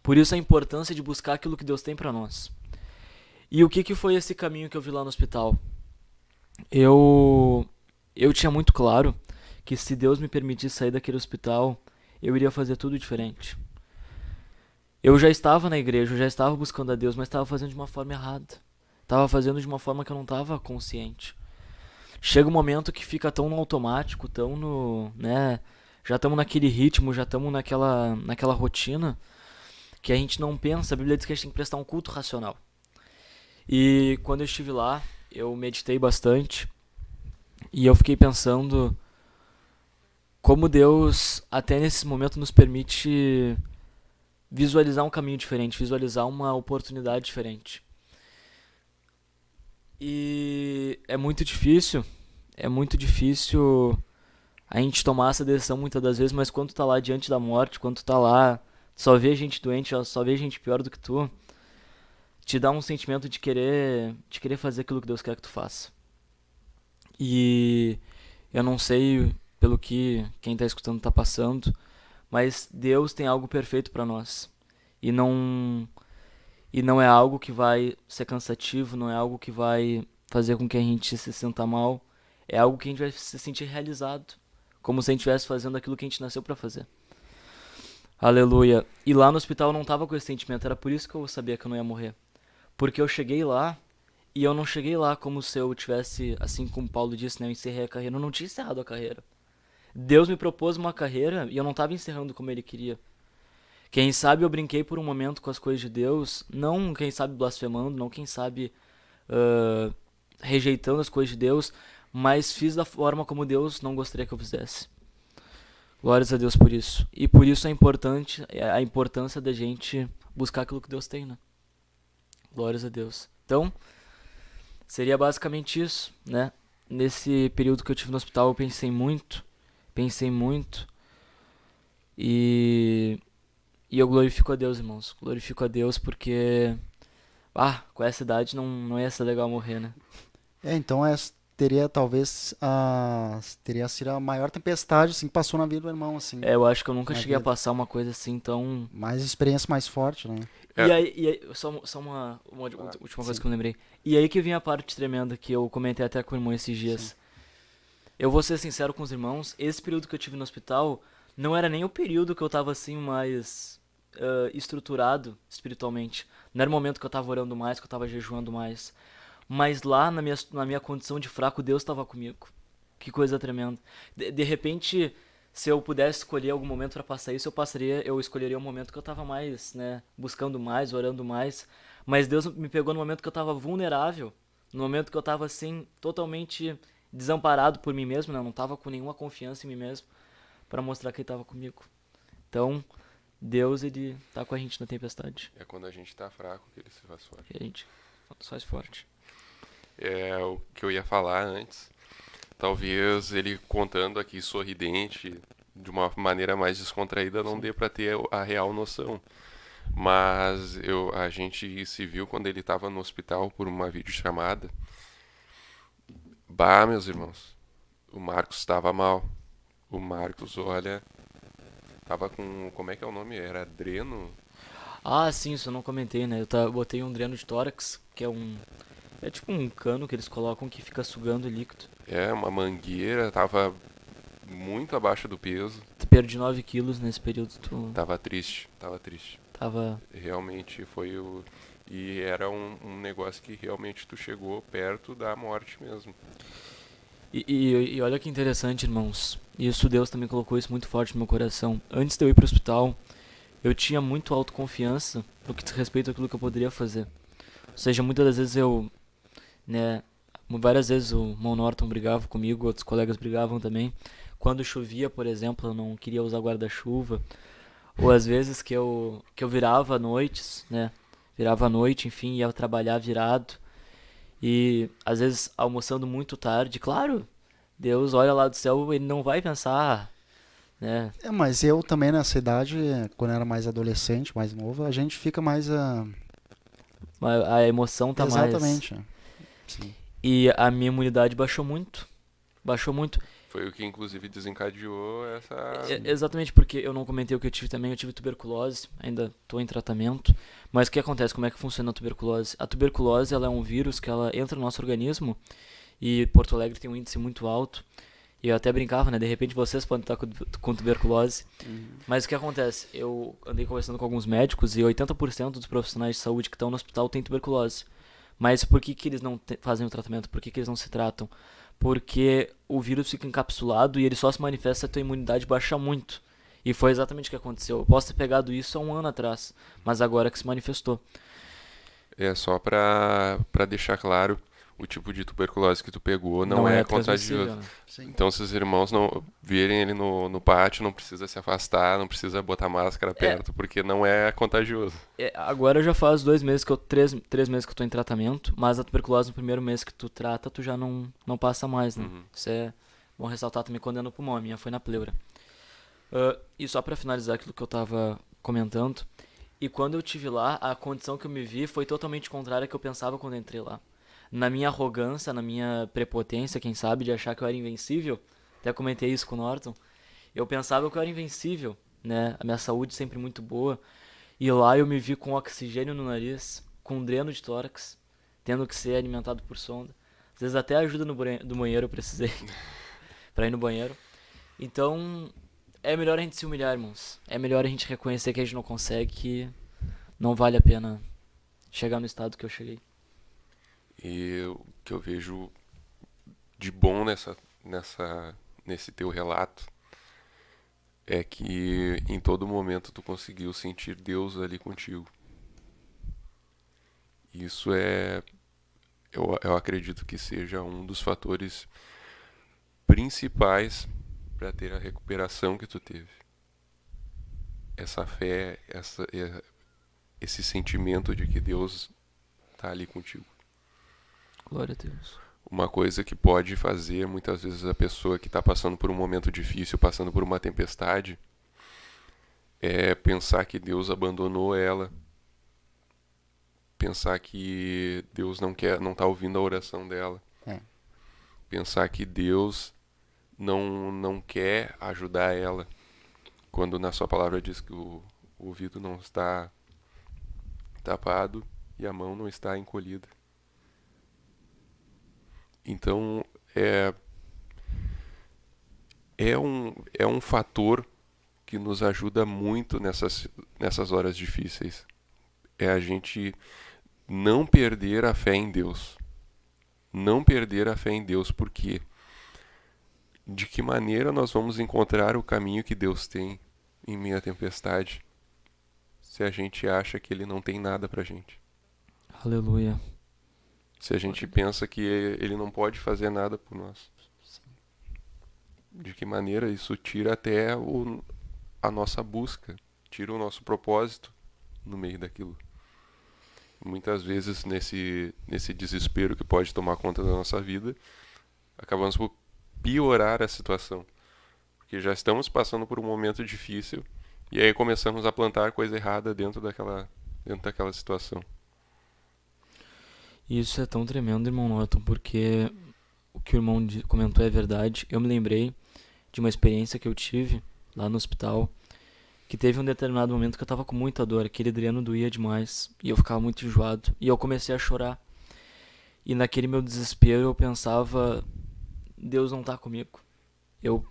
Por isso a importância de buscar aquilo que Deus tem pra nós. E o que foi esse caminho que eu vi lá no hospital? Eu tinha muito claro que se Deus me permitisse sair daquele hospital, eu iria fazer tudo diferente. Eu já estava na igreja, eu já estava buscando a Deus, mas estava fazendo de uma forma errada. Estava fazendo de uma forma que eu não estava consciente. Chega um momento que fica tão no automático, tão no, né, já estamos naquele ritmo, já estamos naquela rotina, que a gente não pensa. A Bíblia diz que a gente tem que prestar um culto racional. E quando eu estive lá, eu meditei bastante e eu fiquei pensando como Deus, até nesse momento, nos permite visualizar um caminho diferente, visualizar uma oportunidade diferente. E é muito difícil a gente tomar essa decisão muitas das vezes, mas quando tu tá lá diante da morte, quando tu tá lá, só vê gente doente, só vê gente pior do que tu, te dá um sentimento de querer fazer aquilo que Deus quer que tu faça. E eu não sei pelo que quem tá escutando tá passando, mas Deus tem algo perfeito pra nós. E não é algo que vai ser cansativo, não é algo que vai fazer com que a gente se sinta mal. É algo que a gente vai se sentir realizado, como se a gente estivesse fazendo aquilo que a gente nasceu pra fazer. Aleluia. E lá no hospital eu não tava com esse sentimento, era por isso que eu sabia que eu não ia morrer. Porque eu cheguei lá, e eu não cheguei lá como se eu tivesse, assim como Paulo disse, né, eu encerrei a carreira. Eu não tinha encerrado a carreira. Deus me propôs uma carreira e eu não tava encerrando como Ele queria. Quem sabe eu brinquei por um momento com as coisas de Deus, não quem sabe blasfemando, não quem sabe rejeitando as coisas de Deus, mas fiz da forma como Deus não gostaria que eu fizesse. Glórias a Deus por isso. E por isso é importante a importância da gente buscar aquilo que Deus tem, né? Glórias a Deus. Então, seria basicamente isso, né? Nesse período que eu tive no hospital eu pensei muito e eu glorifico a Deus, irmãos. Glorifico a Deus porque com essa idade não ia ser legal morrer, né? Então teria talvez teria sido a maior tempestade assim, que passou na vida do irmão, assim. Eu acho que eu nunca Na cheguei a vida. passar uma coisa assim tão... Mais experiência mais forte, né? É. E aí só uma última coisa sim. que eu me lembrei. E aí que vem a parte tremenda que eu comentei até com o irmão esses dias. Sim. Eu vou ser sincero com os irmãos, esse período que eu tive no hospital não era nem o período que eu tava assim mais estruturado espiritualmente. Não era o momento que eu tava orando mais, que eu tava jejuando mais. Mas lá na minha condição de fraco, Deus estava comigo. Que coisa tremenda. De repente, se eu pudesse escolher algum momento para passar isso, eu escolheria um momento que eu tava mais, né, buscando mais, orando mais. Mas Deus me pegou no momento que eu tava vulnerável, no momento que eu tava assim, totalmente desamparado por mim mesmo, né? Eu não tava com nenhuma confiança em mim mesmo, para mostrar que Ele tava comigo. Então, Deus, Ele tá com a gente na tempestade. É quando a gente tá fraco que ele se faz forte. E a gente se faz forte. É o que eu ia falar antes. Talvez ele contando aqui sorridente, de uma maneira mais descontraída, não dê pra ter a real noção. Mas a gente se viu quando ele estava no hospital por uma videochamada. Meus irmãos, o Marcos estava mal. O Marcos, olha, tava com, como é que é o nome? Era dreno? Sim, isso eu não comentei, né? Eu botei um dreno de tórax, que é tipo um cano que eles colocam que fica sugando o líquido. Uma mangueira, tava muito abaixo do peso. Perdi 9 quilos nesse período. Tava triste. Tava... Realmente foi o... E era um negócio que realmente tu chegou perto da morte mesmo. E olha que interessante, irmãos. Isso, Deus também colocou isso muito forte no meu coração. Antes de eu ir pro hospital, eu tinha muito autoconfiança no que diz respeito àquilo que eu poderia fazer. Ou seja, muitas das vezes várias vezes o Mon Norton brigava comigo, outros colegas brigavam também. Quando chovia, por exemplo, eu não queria usar guarda-chuva. Ou às vezes que eu virava noites, né? Virava à noite, enfim, ia trabalhar virado. E às vezes almoçando muito tarde. Claro, Deus olha lá do céu, Ele não vai pensar, né? Mas eu também nessa idade, quando era mais adolescente, mais novo, a gente fica mais... A emoção tá mais... Exatamente. Sim. E a minha imunidade baixou muito. Foi o que inclusive desencadeou essa... Exatamente, porque eu não comentei o que eu tive também. Eu tive tuberculose, ainda estou em tratamento. Mas o que acontece? Como é que funciona a tuberculose? A tuberculose ela é um vírus que ela entra no nosso organismo. E Porto Alegre tem um índice muito alto. E eu até brincava, né? De repente vocês podem estar com tuberculose. Mas o que acontece? Eu andei conversando com alguns médicos e 80% dos profissionais de saúde que estão no hospital têm tuberculose. Mas por que eles não fazem o tratamento? Por que eles não se tratam? Porque o vírus fica encapsulado e ele só se manifesta se a tua imunidade baixar muito. E foi exatamente o que aconteceu. Eu posso ter pegado isso há um ano atrás, mas agora que se manifestou. É só pra deixar claro, o tipo de tuberculose que tu pegou não é transmissível, contagioso. né? Sim. Então, se os irmãos não virem ele no pátio, não precisa se afastar, não precisa botar máscara perto, porque não é contagioso. Agora já faz 2 meses que eu... 3 meses que eu tô em tratamento, mas a tuberculose no primeiro mês que tu trata, tu já não passa mais, né? Uhum. Isso é bom ressaltar também quando é no pulmão, a minha foi na pleura. E só pra finalizar aquilo que eu tava comentando, e quando eu tive lá, a condição que eu me vi foi totalmente contrária ao que eu pensava quando eu entrei lá. Na minha arrogância, na minha prepotência, quem sabe, de achar que eu era invencível, até comentei isso com o Norton, eu pensava que eu era invencível, né? A minha saúde sempre muito boa, e lá eu me vi com oxigênio no nariz, com dreno de tórax, tendo que ser alimentado por sonda. Às vezes até ajuda do banheiro eu precisei, pra ir no banheiro. Então, é melhor a gente se humilhar, irmãos. É melhor a gente reconhecer que a gente não consegue, que não vale a pena chegar no estado que eu cheguei. E o que eu vejo de bom nesse teu relato é que em todo momento tu conseguiu sentir Deus ali contigo. Isso eu acredito que seja um dos fatores principais para ter a recuperação que tu teve. Essa fé, esse sentimento de que Deus está ali contigo. Glória a Deus. Uma coisa que pode fazer muitas vezes a pessoa que está passando por um momento difícil, passando por uma tempestade, é pensar que Deus abandonou ela, pensar que Deus não está ouvindo a oração dela, pensar que Deus não quer ajudar ela, quando na sua palavra diz que o ouvido não está tapado e a mão não está encolhida. Então, é um fator que nos ajuda muito nessas horas difíceis. É a gente não perder a fé em Deus. Não perder a fé em Deus, porque de que maneira nós vamos encontrar o caminho que Deus tem em meio à tempestade, se a gente acha que Ele não tem nada pra gente? Aleluia. Se a gente pensa que Ele não pode fazer nada por nós. De que maneira isso tira até a nossa busca, tira o nosso propósito no meio daquilo. Muitas vezes nesse desespero que pode tomar conta da nossa vida, acabamos por piorar a situação. Porque já estamos passando por um momento difícil e aí começamos a plantar coisa errada dentro daquela situação. Isso é tão tremendo, irmão Norton, porque o que o irmão comentou é verdade. Eu me lembrei de uma experiência que eu tive lá no hospital, que teve um determinado momento que eu tava com muita dor, aquele dreno doía demais, e eu ficava muito enjoado, e eu comecei a chorar. E naquele meu desespero eu pensava, Deus não tá comigo. Eu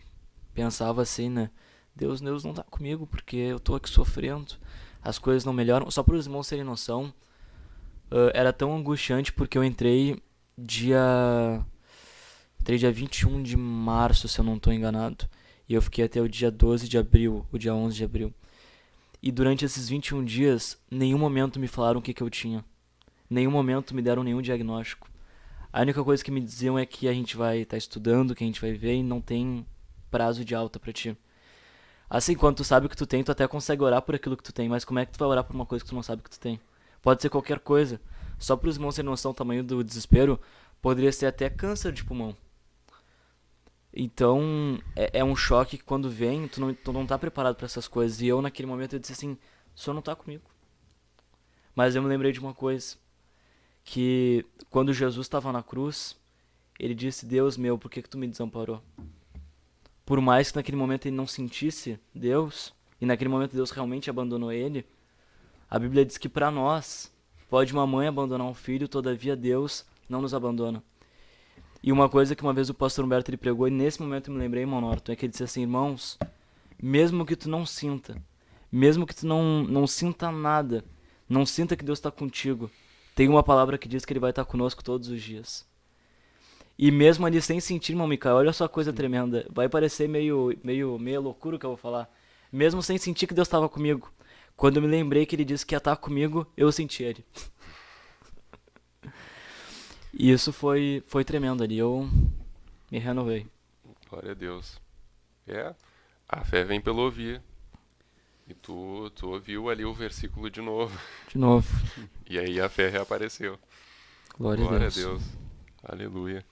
pensava assim, né? Deus não tá comigo, porque eu tô aqui sofrendo, as coisas não melhoram. Só para os irmãos terem noção, era tão angustiante porque eu entrei dia 21 de março, se eu não estou enganado. E eu fiquei até o dia 12 de abril, o dia 11 de abril. E durante esses 21 dias, nenhum momento me falaram o que eu tinha. Nenhum momento me deram nenhum diagnóstico. A única coisa que me diziam é que a gente vai estar estudando, que a gente vai ver e não tem prazo de alta pra ti. Assim, quando tu sabe o que tu tem, tu até consegue orar por aquilo que tu tem, mas como é que tu vai orar por uma coisa que tu não sabe que tu tem? Pode ser qualquer coisa. Só para os irmãos terem noção do tamanho do desespero, poderia ser até câncer de pulmão. Então, é um choque que quando vem, tu não tá preparado para essas coisas. E eu, naquele momento, eu disse assim, o Senhor não tá comigo. Mas eu me lembrei de uma coisa, que quando Jesus estava na cruz, ele disse, Deus meu, por que tu me desamparou? Por mais que naquele momento ele não sentisse Deus, e naquele momento Deus realmente abandonou ele, a Bíblia diz que para nós, pode uma mãe abandonar um filho, todavia Deus não nos abandona. E uma coisa que uma vez o pastor Humberto ele pregou, e nesse momento eu me lembrei, irmão Norton, é que ele disse assim, irmãos, mesmo que tu não sinta, mesmo que tu não sinta nada, não sinta que Deus está contigo, tem uma palavra que diz que ele vai estar conosco todos os dias. E mesmo ali sem sentir, irmão Micael, olha só a coisa tremenda, vai parecer meio loucura o que eu vou falar, mesmo sem sentir que Deus estava comigo, quando eu me lembrei que ele disse que ia estar comigo, eu senti ele. E isso foi tremendo ali, eu me renovei. Glória a Deus. A fé vem pelo ouvir. E tu ouviu ali o versículo de novo. De novo. E aí a fé reapareceu. Glória a Deus. Aleluia.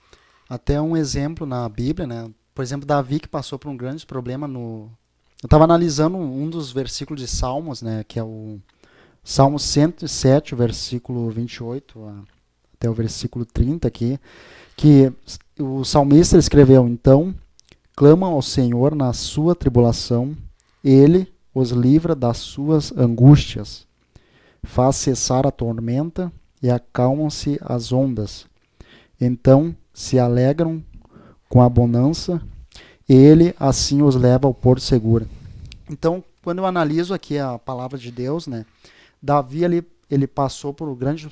Até um exemplo na Bíblia, né? Por exemplo, Davi que passou por um grande problema no... Eu estava analisando um dos versículos de Salmos, né? Que é o Salmo 107, o versículo 28 até o versículo 30 aqui, que o salmista escreveu, então, clamam ao Senhor na sua tribulação, Ele os livra das suas angústias, faz cessar a tormenta e acalmam-se as ondas. Então se alegram com a bonança, e Ele assim os leva ao porto seguro. Então, quando eu analiso aqui a palavra de Deus, né, Davi ele passou por grande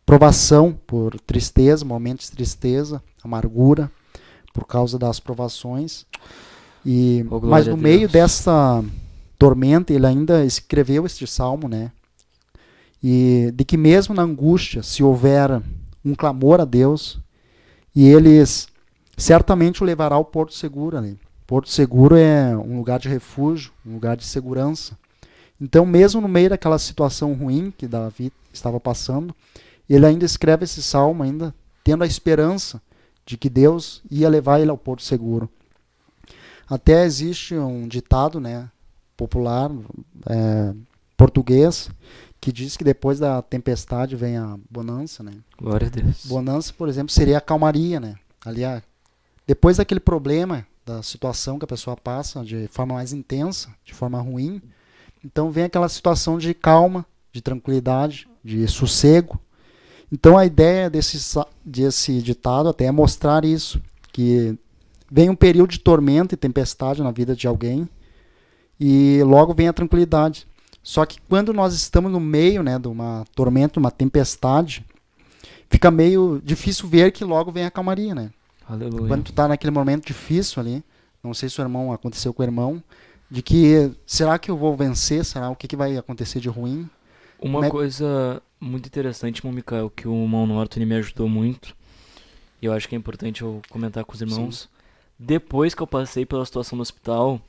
provação, por tristeza, momentos de tristeza, amargura, por causa das provações. Mas no meio dessa tormenta, ele ainda escreveu este salmo, né? E de que mesmo na angústia, se houver um clamor a Deus, e eles certamente o levará ao porto seguro ali. Porto seguro é um lugar de refúgio, um lugar de segurança. Então, mesmo no meio daquela situação ruim que Davi estava passando, ele ainda escreve esse salmo, ainda tendo a esperança de que Deus ia levar ele ao porto seguro. Até existe um ditado, né, popular, português, que diz que depois da tempestade vem a bonança, né? Glória a Deus. Bonança, por exemplo, seria a calmaria, né? Ali, depois daquele problema, da situação que a pessoa passa de forma mais intensa, de forma ruim, então vem aquela situação de calma, de tranquilidade, de sossego. Então a ideia desse ditado até é mostrar isso, que vem um período de tormenta e tempestade na vida de alguém e logo vem a tranquilidade. Só que quando nós estamos no meio, né, de uma tormenta, uma tempestade, fica meio difícil ver que logo vem a calmaria, né? Aleluia. Quando tu está naquele momento difícil ali, não sei se o irmão aconteceu com o irmão, de que será que eu vou vencer? Será o que vai acontecer de ruim? Uma coisa muito interessante, irmão Micael, que o irmão Norton ele me ajudou muito, e eu acho que é importante eu comentar com os irmãos. Sim. Depois que eu passei pela situação no hospital,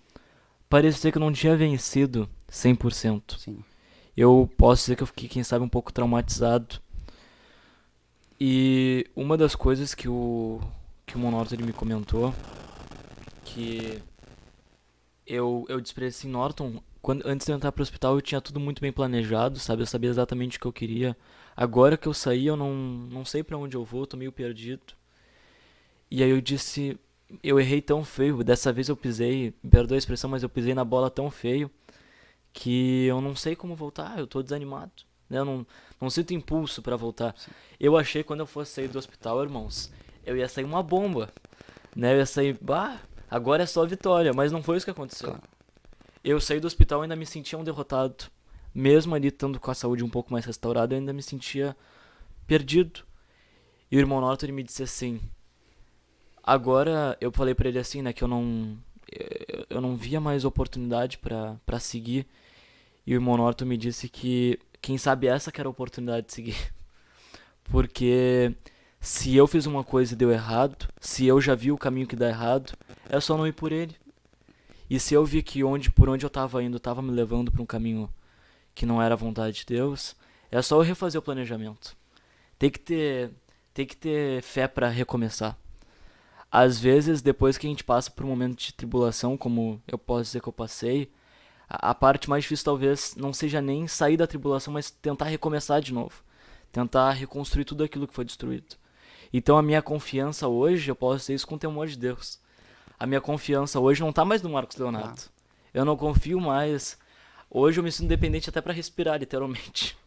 parecia que eu não tinha vencido 100%. Sim. Eu posso dizer que eu fiquei, quem sabe, um pouco traumatizado. E uma das coisas que o irmão Norton ele me comentou, que eu disse pra ele assim, Norton, antes de eu entrar pro hospital eu tinha tudo muito bem planejado, sabe? Eu sabia exatamente o que eu queria. Agora que eu saí, eu não sei pra onde eu vou, tô meio perdido. E aí eu disse, eu errei tão feio, dessa vez eu pisei, perdoa a expressão, mas eu pisei na bola tão feio, que eu não sei como voltar, eu tô desanimado, né? Eu não sinto impulso pra voltar. Sim. Eu achei que quando eu fosse sair do hospital, irmãos, eu ia sair uma bomba, né? Eu ia sair, agora é só vitória, mas não foi isso que aconteceu. Claro. Eu saí do hospital e ainda me sentia um derrotado. Mesmo ali estando com a saúde um pouco mais restaurada, eu ainda me sentia perdido. E o irmão Norton ele me disse assim, agora eu falei pra ele assim, né, que eu não via mais oportunidade pra seguir. E o irmão Norton me disse que, quem sabe essa que era a oportunidade de seguir. Porque se eu fiz uma coisa e deu errado, se eu já vi o caminho que dá errado, é só não ir por ele. E se eu vi que por onde eu tava indo tava me levando pra um caminho que não era a vontade de Deus, é só eu refazer o planejamento. Tem que ter fé pra recomeçar. Às vezes, depois que a gente passa por um momento de tribulação, como eu posso dizer que eu passei, a parte mais difícil talvez não seja nem sair da tribulação, mas tentar recomeçar de novo. Tentar reconstruir tudo aquilo que foi destruído. Então a minha confiança hoje, eu posso dizer isso com o temor de Deus. A minha confiança hoje não tá mais no Marcos Leonardo. Eu não confio mais. Hoje eu me sinto dependente até pra respirar, literalmente.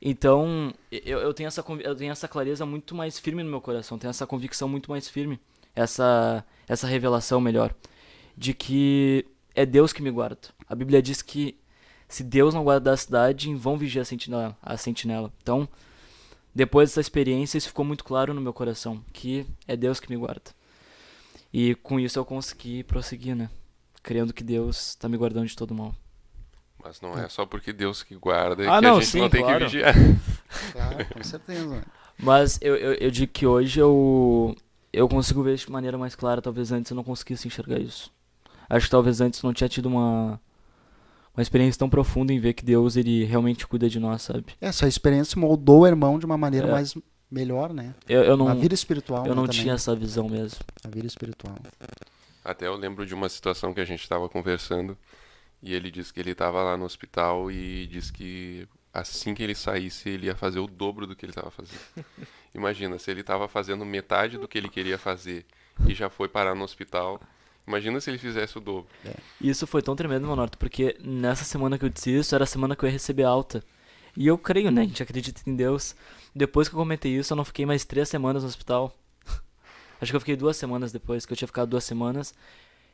Então, eu tenho eu tenho essa clareza muito mais firme no meu coração, tenho essa convicção muito mais firme, essa revelação melhor, de que é Deus que me guarda. A Bíblia diz que se Deus não guardar a cidade, em vão vigia a sentinela. Então, depois dessa experiência, isso ficou muito claro no meu coração, que é Deus que me guarda. E com isso eu consegui prosseguir, né? Crendo que Deus está me guardando de todo mal. Mas não é só porque Deus que guarda Ah, que não, a gente sim, não tem claro. que vigiar. Claro, com certeza. Mas eu digo que hoje eu consigo ver isso de maneira mais clara. Talvez antes eu não conseguisse enxergar isso. Acho que talvez antes eu não tinha tido uma experiência tão profunda em ver que Deus, ele realmente cuida de nós, sabe? Essa experiência moldou o irmão de uma maneira É. mais melhor, né? Eu Na não, vida espiritual, eu né, não também. tinha essa visão mesmo. Na vida espiritual. Até eu lembro de uma situação que a gente estava conversando e ele disse que ele estava lá no hospital e disse que assim que ele saísse ele ia fazer o dobro do que ele estava fazendo. Imagina, se ele estava fazendo metade do que ele queria fazer e já foi parar no hospital, imagina se ele fizesse o dobro. E isso foi tão tremendo, meu Norte, porque nessa semana que eu disse isso, era a semana que eu ia receber alta. E eu creio, né? A gente acredita em Deus. Depois que eu comentei isso, eu não fiquei mais 3 semanas no hospital. Acho que eu fiquei 2 semanas depois, que eu tinha ficado 2 semanas.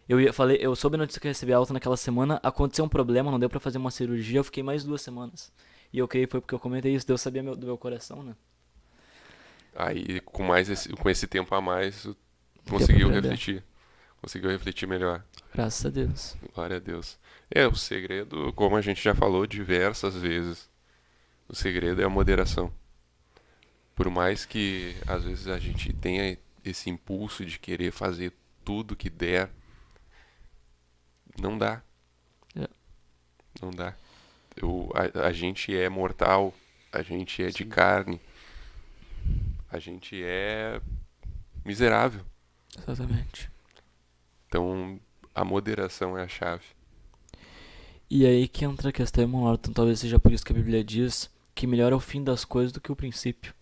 Eu soube a notícia que eu recebi alta naquela semana, aconteceu um problema, não deu pra fazer uma cirurgia, eu fiquei mais 2 semanas. E eu creio que foi porque eu comentei isso, Deus sabia do meu coração, né? Aí com esse tempo a mais conseguiu pra aprender. refletir. Conseguiu refletir melhor. Graças a Deus. Glória a Deus. O segredo, como a gente já falou diversas vezes, o segredo é a moderação. Por mais que às vezes a gente tenha esse impulso de querer fazer tudo que der, não dá. É. Não dá. A gente é mortal, a gente é de Sim. carne, a gente é miserável. Exatamente. Então a moderação é a chave. E aí que entra a questão, irmão Norton, talvez seja por isso que a Bíblia diz que melhor é o fim das coisas do que o princípio.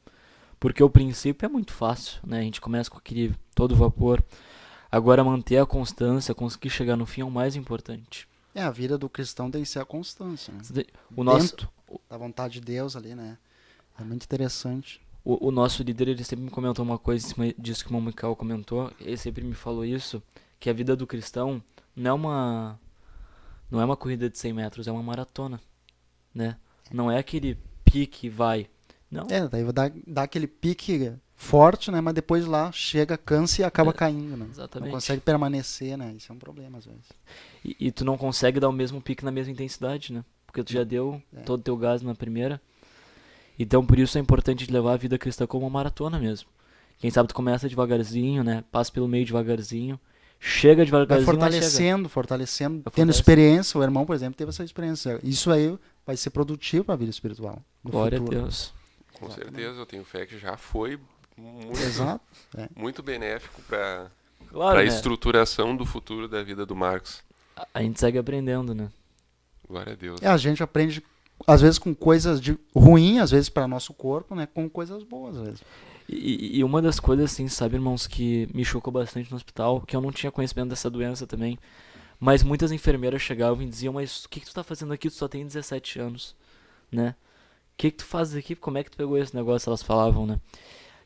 Porque o princípio é muito fácil, né? A gente começa com aquele todo vapor. Agora manter a constância, conseguir chegar no fim é o mais importante. A vida do cristão tem que ser a constância, né? O nosso, Dentro da vontade de Deus ali, né? É muito interessante. o nosso líder, ele sempre me comentou uma coisa em cima disso que o irmão Michael comentou. Ele sempre me falou isso, que a vida do cristão não é uma corrida de 100 metros, é uma maratona, né? Não é aquele pique e vai. Não. Daí vai dar aquele pique forte, né? Mas depois lá chega, cansa e acaba caindo, né? Exatamente. Não consegue permanecer, né? Isso é um problema às vezes. E tu não consegue dar o mesmo pique na mesma intensidade, né? Porque tu já deu todo o teu gás na primeira. Então por isso é importante levar a vida cristã como uma maratona mesmo. Quem sabe tu começa devagarzinho, né? Passa pelo meio devagarzinho. Chega Vai devagarzinho, fortalecendo, tendo experiência. O irmão, por exemplo, teve essa experiência. Isso aí vai ser produtivo para a vida espiritual. No Glória futuro. a Deus. Com certeza, eu tenho fé que já foi muito, Exato. muito benéfico para Claro, a né? estruturação do futuro da vida do Marcos. A gente segue aprendendo, né? Glória a Deus. A gente aprende, às vezes, com coisas ruins, às vezes, para nosso corpo, né? Com coisas boas, às vezes. E uma das coisas, assim, sabe, irmãos, que me chocou bastante no hospital, que eu não tinha conhecimento dessa doença também, mas muitas enfermeiras chegavam e diziam, mas o que tu tá fazendo aqui? Tu só tem 17 anos, né? O que tu fazes aqui? Como é que tu pegou esse negócio? Elas falavam, né?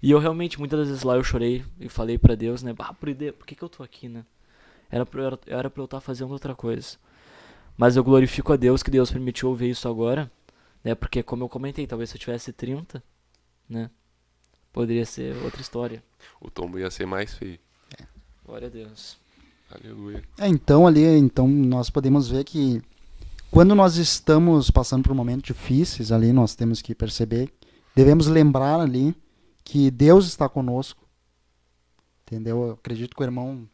E eu realmente, muitas das vezes lá eu chorei e falei pra Deus, né? Por que eu tô aqui, né? Era pra eu estar fazendo outra coisa. Mas eu glorifico a Deus que Deus permitiu eu ver isso agora, né? Porque como eu comentei, talvez se eu tivesse 30, né? Poderia ser outra história. O tombo ia ser mais feio. Glória a Deus. Aleluia. Então nós podemos ver que quando nós estamos passando por momentos difíceis ali, nós temos que perceber, devemos lembrar ali que Deus está conosco. Entendeu? Eu acredito que o irmão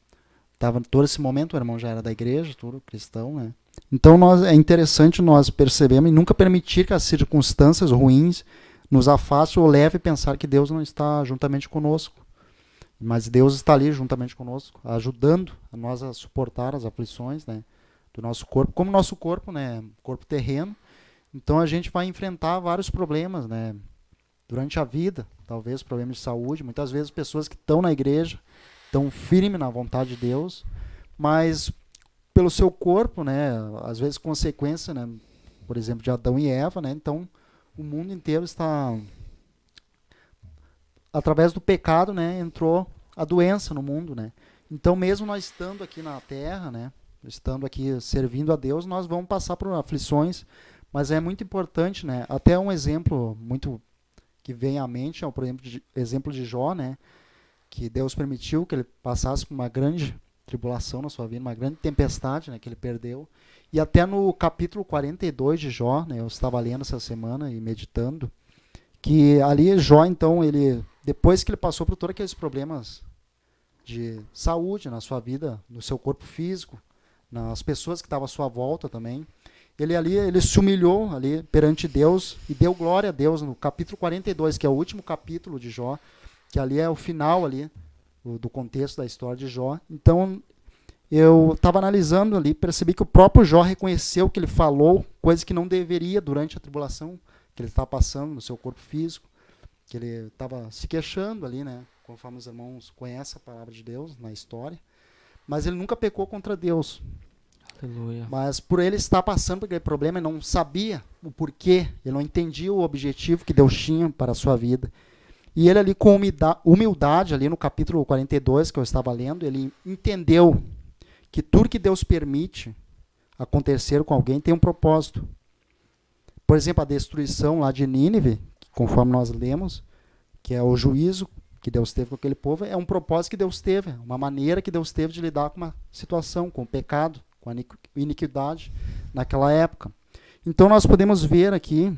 estava todo esse momento, o irmão já era da igreja, tudo cristão, né? Então é interessante nós percebermos e nunca permitir que as circunstâncias ruins nos afastem ou leve a pensar que Deus não está juntamente conosco. Mas Deus está ali juntamente conosco, ajudando a nós a suportar as aflições, né, do nosso corpo, como nosso corpo, né, corpo terreno. Então a gente vai enfrentar vários problemas, né, durante a vida, talvez problemas de saúde. Muitas vezes pessoas que estão na igreja estão firmes na vontade de Deus, mas pelo seu corpo, né, às vezes consequência, né, por exemplo, de Adão e Eva, né, então o mundo inteiro está, através do pecado, né, entrou a doença no mundo, né? Então, mesmo nós estando aqui na Terra, né, estando aqui servindo a Deus, nós vamos passar por aflições, mas é muito importante, né? Até um exemplo muito que vem à mente é o exemplo de Jó, né, que Deus permitiu que ele passasse por uma grande tribulação na sua vida, uma grande tempestade, né, que ele perdeu. E até no capítulo 42 de Jó, né, eu estava lendo essa semana e meditando, que ali Jó, então, ele, depois que ele passou por todos aqueles problemas de saúde na sua vida, no seu corpo físico, nas pessoas que estavam à sua volta também, ele se humilhou ali perante Deus e deu glória a Deus no capítulo 42, que é o último capítulo de Jó, que ali é o final ali do contexto da história de Jó. Então, eu estava analisando ali, percebi que o próprio Jó reconheceu que ele falou coisas que não deveria durante a tribulação que ele estava passando no seu corpo físico, que ele estava se queixando ali, né, conforme os irmãos conhecem a palavra de Deus na história, mas ele nunca pecou contra Deus. Aleluia. Mas por ele estar passando por aquele problema, ele não sabia o porquê, ele não entendia o objetivo que Deus tinha para a sua vida. E ele ali com humildade, ali no capítulo 42 que eu estava lendo, ele entendeu que tudo que Deus permite acontecer com alguém tem um propósito. Por exemplo, a destruição lá de Nínive, conforme nós lemos, que é o juízo que Deus teve com aquele povo, é um propósito que Deus teve, uma maneira que Deus teve de lidar com uma situação, com o pecado, com a iniquidade naquela época. Então nós podemos ver aqui,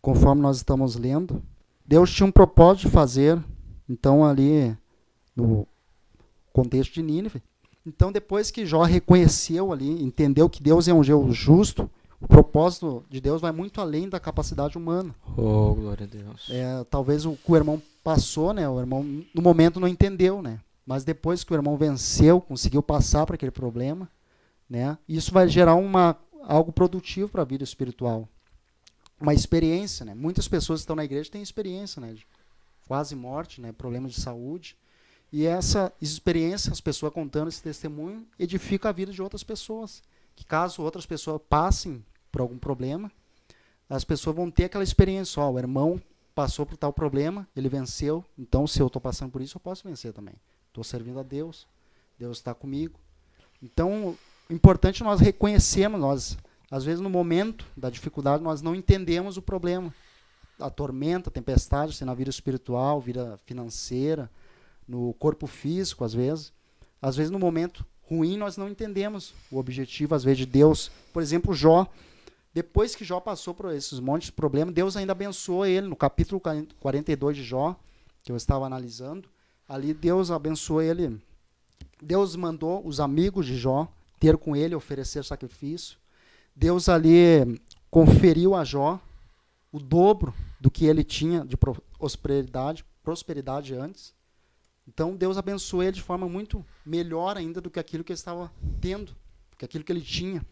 conforme nós estamos lendo, Deus tinha um propósito de fazer, então ali no contexto de Nínive. Então depois que Jó reconheceu ali, entendeu que Deus é um Deus justo, o propósito de Deus vai muito além da capacidade humana. Oh, glória a Deus. Talvez o que o irmão passou, né, o irmão no momento não entendeu, né? Mas depois que o irmão venceu, conseguiu passar por aquele problema, né, isso vai gerar algo produtivo para a vida espiritual. Uma experiência, né? Muitas pessoas que estão na igreja têm experiência, né, de quase morte, né, problemas de saúde. E essa experiência, as pessoas contando esse testemunho, edifica a vida de outras pessoas. Que caso outras pessoas passem por algum problema, as pessoas vão ter aquela experiência. O irmão passou por tal problema, ele venceu, então se eu estou passando por isso, eu posso vencer também. Estou servindo a Deus, Deus está comigo. Então, o importante é nós reconhecermos, às vezes no momento da dificuldade, nós não entendemos o problema. A tormenta, a tempestade, assim, na vida espiritual, vida financeira, no corpo físico, às vezes no momento ruim, nós não entendemos o objetivo, às vezes, de Deus. Por exemplo, Jó, depois que Jó passou por esses montes de problemas, Deus ainda abençoou ele. No capítulo 42 de Jó, que eu estava analisando, ali Deus abençoou ele. Deus mandou os amigos de Jó ter com ele, oferecer sacrifício. Deus ali conferiu a Jó o dobro do que ele tinha de prosperidade antes. Então Deus abençoou ele de forma muito melhor ainda do que aquilo que ele estava tendo, do que aquilo que ele tinha.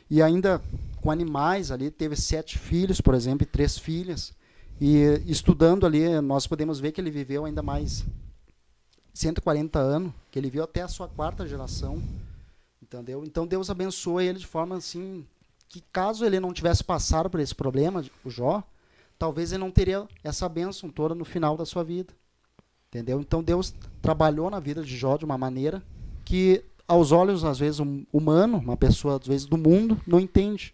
E ainda com animais ali, teve 7 filhos, por exemplo, e 3 filhas. E estudando ali, nós podemos ver que ele viveu ainda mais 140 anos, que ele viveu até a sua 4ª geração. Entendeu? Então Deus abençoou ele de forma assim, que caso ele não tivesse passado por esse problema, o Jó, talvez ele não teria essa bênção toda no final da sua vida. Entendeu? Então Deus trabalhou na vida de Jó de uma maneira que, aos olhos, às vezes, humano, uma pessoa, às vezes, do mundo, não entende.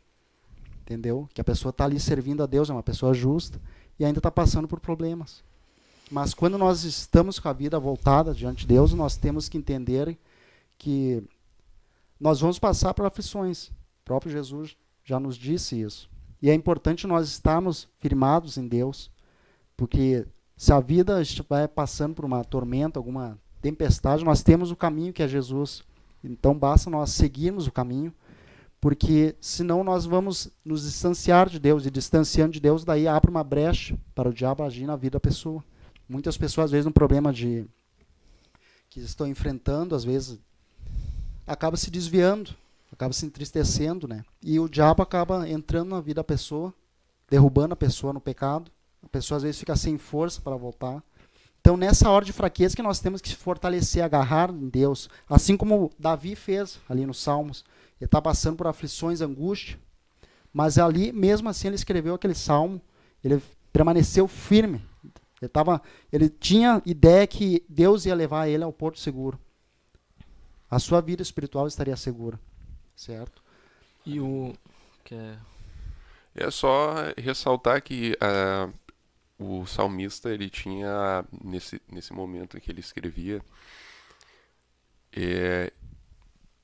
Entendeu? Que a pessoa está ali servindo a Deus, é uma pessoa justa, e ainda está passando por problemas. Mas quando nós estamos com a vida voltada diante de Deus, nós temos que entender que nós vamos passar por aflições. O próprio Jesus já nos disse isso. E é importante nós estarmos firmados em Deus, porque se a vida estiver passando por uma tormenta, alguma tempestade, nós temos o caminho que é Jesus. Então basta nós seguirmos o caminho, porque senão nós vamos nos distanciar de Deus, e distanciando de Deus, daí abre uma brecha para o diabo agir na vida da pessoa. Muitas pessoas, às vezes, no problema que estão enfrentando, às vezes, acaba se desviando, acaba se entristecendo, né? E o diabo acaba entrando na vida da pessoa, derrubando a pessoa no pecado. A pessoa às vezes fica sem força para voltar. Então, nessa hora de fraqueza que nós temos que se fortalecer, agarrar em Deus. Assim como Davi fez ali nos Salmos. Ele está passando por aflições, angústia. Mas ali, mesmo assim, ele escreveu aquele salmo, ele permaneceu firme. Ele tinha ideia que Deus ia levar ele ao porto seguro. A sua vida espiritual estaria segura, certo? E o que é É só ressaltar que o salmista, ele tinha, nesse momento em que ele escrevia,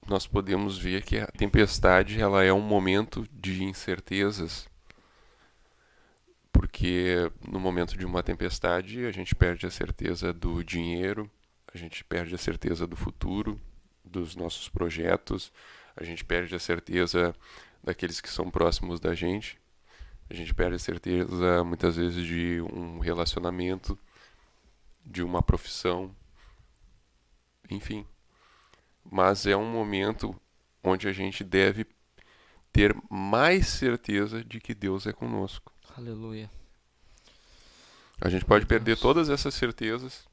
nós podemos ver que a tempestade, ela é um momento de incertezas, porque no momento de uma tempestade a gente perde a certeza do dinheiro, a gente perde a certeza do futuro, dos nossos projetos, a gente perde a certeza daqueles que são próximos da gente, a gente perde a certeza muitas vezes de um relacionamento, de uma profissão, enfim. Mas é um momento onde a gente deve ter mais certeza de que Deus é conosco. aleluia. A gente pode Meu perder Deus. todas essas certezas,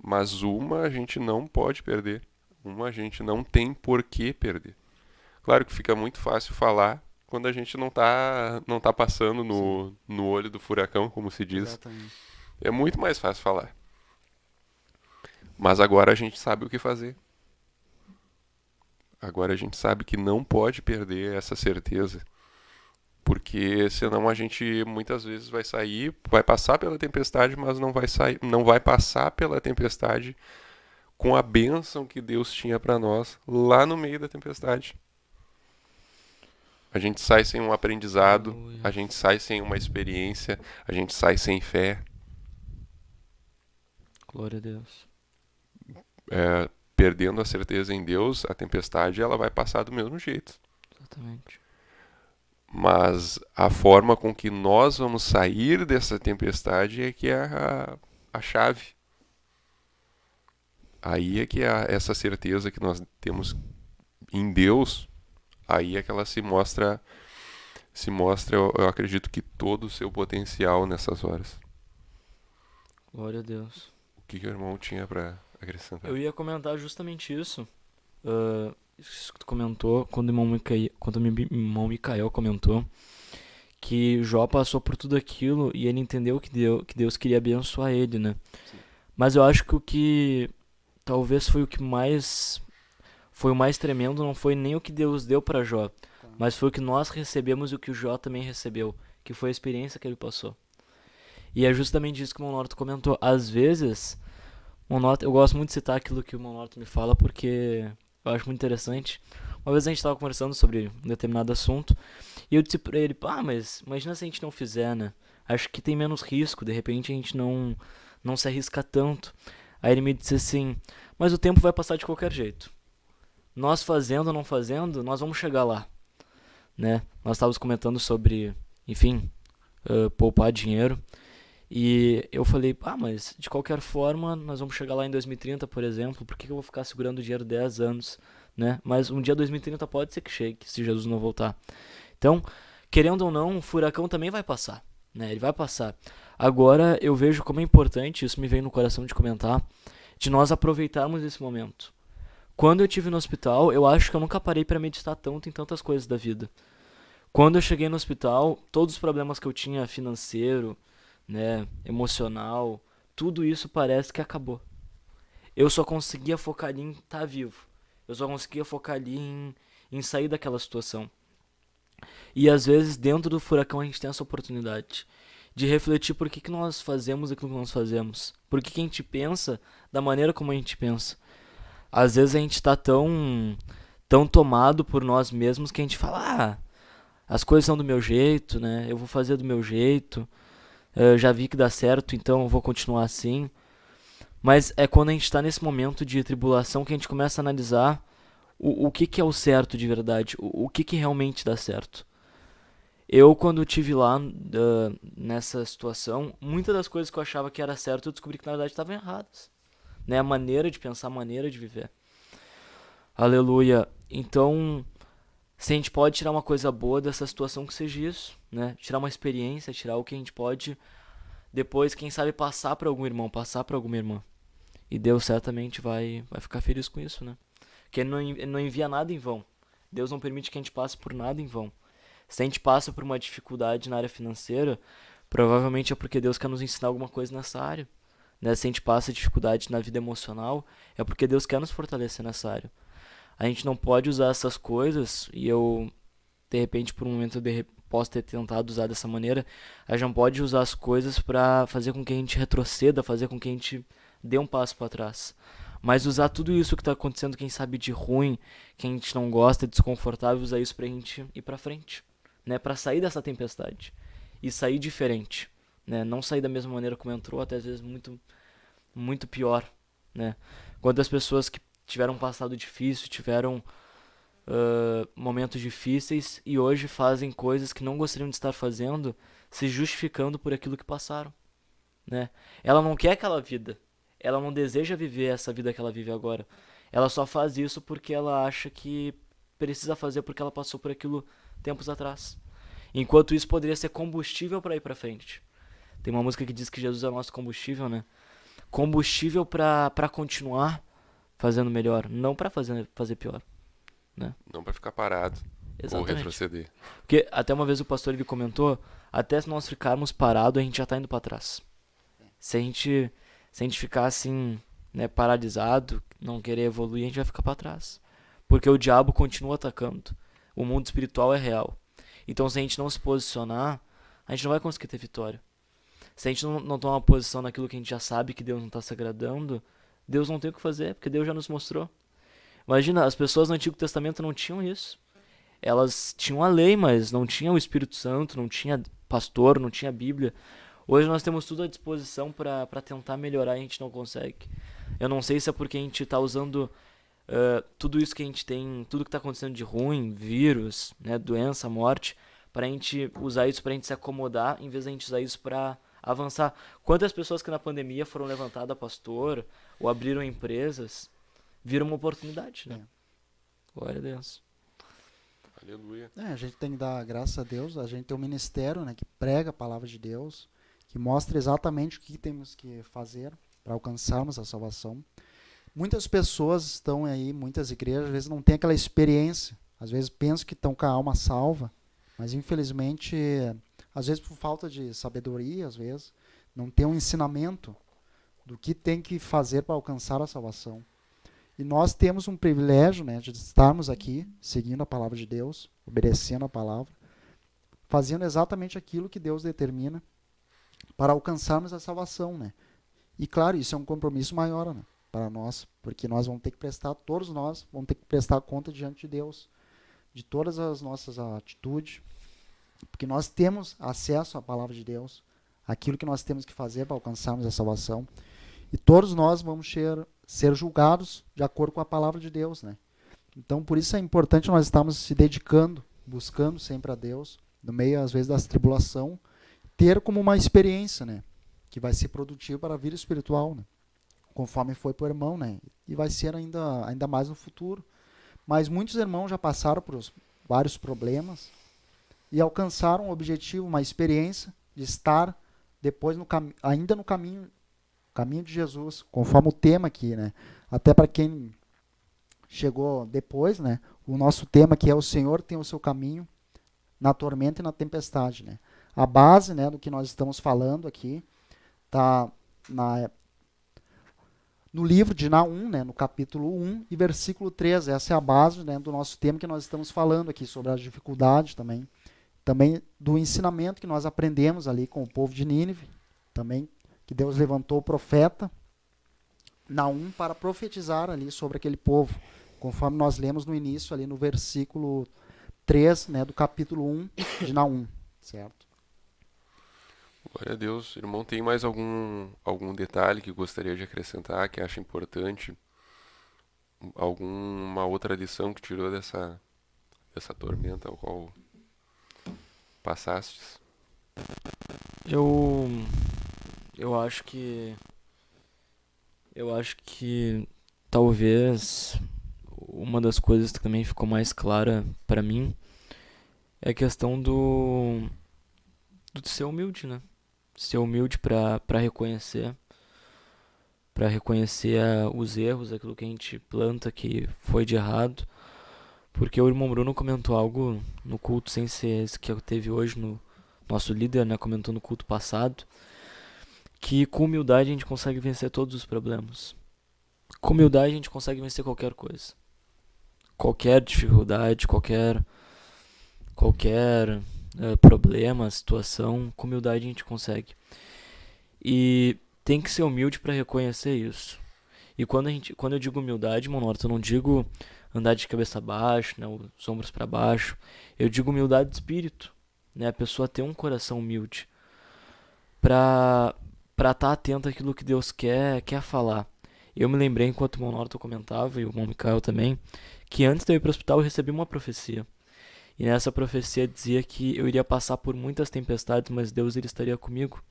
mas uma a gente não pode perder. Uma a gente não tem por que perder. Claro que fica muito fácil falar quando a gente não tá passando no olho do furacão, como se diz. Exatamente. É muito mais fácil falar. Mas agora a gente sabe o que fazer. Agora a gente sabe que não pode perder essa certeza. Porque senão a gente muitas vezes vai passar pela tempestade, mas não vai passar pela tempestade com a bênção que Deus tinha para nós lá no meio da tempestade. A gente sai sem um aprendizado, Aleluia. a gente sai sem uma experiência, a gente sai sem fé. Glória a Deus. Perdendo a certeza em Deus, a tempestade ela vai passar do mesmo jeito. Exatamente. Mas a forma com que nós vamos sair dessa tempestade é que é a chave. Aí é que essa certeza que nós temos em Deus, aí é que ela se mostra, eu acredito que todo o seu potencial nessas horas. Glória a Deus. O que o irmão tinha para acrescentar? Eu ia comentar justamente isso. Isso que tu comentou, quando o irmão Micael comentou que Jó passou por tudo aquilo e ele entendeu que Deus queria abençoar ele, né? Sim. Mas eu acho que o que talvez foi o mais tremendo não foi nem o que Deus deu pra Jó, mas foi o que nós recebemos e o que o Jó também recebeu, que foi a experiência que ele passou. E é justamente isso que o Monorto comentou. Às vezes, eu gosto muito de citar aquilo que o Monorto me fala porque eu acho muito interessante. Uma vez a gente estava conversando sobre um determinado assunto e eu disse pra ele, mas imagina se a gente não fizer, né? Acho que tem menos risco, de repente a gente não se arrisca tanto. Aí ele me disse assim, mas o tempo vai passar de qualquer jeito. Nós fazendo ou não fazendo, nós vamos chegar lá, né? Nós estávamos comentando sobre, enfim, poupar dinheiro. E eu falei, mas de qualquer forma, nós vamos chegar lá em 2030, por exemplo, por que eu vou ficar segurando o dinheiro 10 anos, né? Mas um dia 2030 pode ser que chegue, se Jesus não voltar. Então, querendo ou não, o furacão também vai passar, né? Ele vai passar. Agora, eu vejo como é importante, isso me veio no coração de comentar, de nós aproveitarmos esse momento. Quando eu estive no hospital, eu acho que eu nunca parei para meditar tanto em tantas coisas da vida. Quando eu cheguei no hospital, todos os problemas que eu tinha financeiro, né, emocional, tudo isso parece que acabou. Eu só conseguia focar ali em estar vivo. Eu só conseguia focar ali em sair daquela situação. E às vezes dentro do furacão a gente tem essa oportunidade de refletir por que nós fazemos aquilo que nós fazemos. Por que a gente pensa da maneira como a gente pensa. Às vezes a gente está tão tomado por nós mesmos que a gente fala, as coisas são do meu jeito, né? Eu vou fazer do meu jeito. Já vi que dá certo, então eu vou continuar assim. Mas é quando a gente está nesse momento de tribulação que a gente começa a analisar o que é o certo de verdade, o que realmente dá certo. Eu, quando estive lá nessa situação, muitas das coisas que eu achava que era certo, eu descobri que na verdade estavam erradas. Né? A maneira de pensar, a maneira de viver. Aleluia. Então, se a gente pode tirar uma coisa boa dessa situação, que seja isso, né? Tirar uma experiência, tirar o que a gente pode depois, quem sabe, passar para algum irmão, passar para alguma irmã. E Deus certamente vai ficar feliz com isso, né? Porque ele não envia nada em vão. Deus não permite que a gente passe por nada em vão. Se a gente passa por uma dificuldade na área financeira, provavelmente é porque Deus quer nos ensinar alguma coisa nessa área. Né? Se a gente passa dificuldade na vida emocional, é porque Deus quer nos fortalecer nessa área. A gente não pode usar essas coisas, e eu, de repente, por um momento, posso ter tentado usar dessa maneira, a gente não pode usar as coisas para fazer com que a gente retroceda, fazer com que a gente dê um passo para trás. Mas usar tudo isso que está acontecendo, quem sabe de ruim, que a gente não gosta, é desconfortável, usar isso pra gente ir pra frente, né? Pra sair dessa tempestade e sair diferente, né? Não sair da mesma maneira como entrou, até às vezes muito, muito pior, né? Quantas pessoas que tiveram um passado difícil, tiveram momentos difíceis e hoje fazem coisas que não gostariam de estar fazendo, se justificando por aquilo que passaram, né? Ela não quer aquela vida, ela não deseja viver essa vida que ela vive agora. Ela só faz isso porque ela acha que precisa fazer porque ela passou por aquilo tempos atrás. Enquanto isso poderia ser combustível para ir para frente. Tem uma música que diz que Jesus é o nosso combustível, né? Combustível para continuar fazendo melhor, não para fazer pior, né? Não pra ficar parado ou Exatamente. retroceder. Porque até uma vez o pastor ele comentou, até se nós ficarmos parados, a gente já tá indo para trás. Se a gente ficar assim, né, paralisado, não querer evoluir, a gente vai ficar para trás. Porque o diabo continua atacando. O mundo espiritual é real. Então se a gente não se posicionar, a gente não vai conseguir ter vitória. Se a gente não tomar uma posição naquilo que a gente já sabe que Deus não está se agradando, Deus não tem o que fazer, porque Deus já nos mostrou. Imagina, as pessoas no Antigo Testamento não tinham isso. Elas tinham a lei, mas não tinham o Espírito Santo, não tinha pastor, não tinha Bíblia. Hoje nós temos tudo à disposição para tentar melhorar e a gente não consegue. Eu não sei se é porque a gente está usando tudo isso que a gente tem, tudo que está acontecendo de ruim, vírus, né, doença, morte, para a gente usar isso para a gente se acomodar, em vez de a gente usar isso para avançar. Quantas pessoas que na pandemia foram levantadas a pastor ou abriram empresas, viram uma oportunidade, né? Glória a Deus. Aleluia. A gente tem que dar graças a Deus, a gente tem um ministério, né, que prega a palavra de Deus, que mostra exatamente o que temos que fazer para alcançarmos a salvação. Muitas pessoas estão aí, muitas igrejas, às vezes não têm aquela experiência, às vezes pensam que estão com a alma salva, mas infelizmente, às vezes por falta de sabedoria, às vezes, não tem um ensinamento do que tem que fazer para alcançar a salvação. E nós temos um privilégio, né, de estarmos aqui, seguindo a palavra de Deus, obedecendo a palavra, fazendo exatamente aquilo que Deus determina para alcançarmos a salvação, né? E claro, isso é um compromisso maior, né, para nós, porque nós vamos ter que prestar, todos nós vamos ter que prestar conta diante de Deus, de todas as nossas atitudes, porque nós temos acesso à palavra de Deus, aquilo que nós temos que fazer para alcançarmos a salvação, e todos nós vamos ser julgados de acordo com a palavra de Deus, né? Então, por isso é importante nós estarmos se dedicando, buscando sempre a Deus, no meio, às vezes, da tribulação, ter como uma experiência, né, que vai ser produtiva para a vida espiritual, né, conforme foi para o irmão, né, e vai ser ainda mais no futuro. Mas muitos irmãos já passaram por vários problemas e alcançaram um objetivo, uma experiência de estar depois ainda no caminho de Jesus, conforme o tema aqui, né, até para quem chegou depois, né, o nosso tema que é o Senhor tem o seu caminho na tormenta e na tempestade, né. A base, né, do que nós estamos falando aqui está no livro de Naum, né, no capítulo 1 e versículo 3. Essa é a base, né, do nosso tema que nós estamos falando aqui, sobre a dificuldade também do ensinamento que nós aprendemos ali com o povo de Nínive, também que Deus levantou o profeta Naum para profetizar ali sobre aquele povo, conforme nós lemos no início ali no versículo 3, né, do capítulo 1 de Naum, certo? Glória a Deus. Irmão, tem mais algum detalhe que gostaria de acrescentar, que acha importante? Alguma outra lição que tirou dessa tormenta ao qual passastes? Eu acho que talvez uma das coisas que também ficou mais clara para mim é a questão do ser humilde, né? Ser humilde para reconhecer os erros, aquilo que a gente planta que foi de errado, Porque o irmão Bruno comentou algo no culto, sem ser esse que teve hoje, no nosso líder, né, comentou no culto passado, que com humildade a gente consegue vencer todos os problemas. Com humildade a gente consegue vencer qualquer coisa. Qualquer dificuldade, qualquer problema, situação, com humildade a gente consegue. E tem que ser humilde para reconhecer isso. E quando eu digo humildade, Monorto, eu não digo andar de cabeça baixa, né, os ombros para baixo. Eu digo humildade de espírito, né, a pessoa ter um coração humilde para estar atento àquilo que Deus quer falar. Eu me lembrei, enquanto o Monorto comentava, e o irmão Micael também, que antes de eu ir para o hospital eu recebi uma profecia. E nessa profecia dizia que eu iria passar por muitas tempestades, mas Deus ele estaria comigo.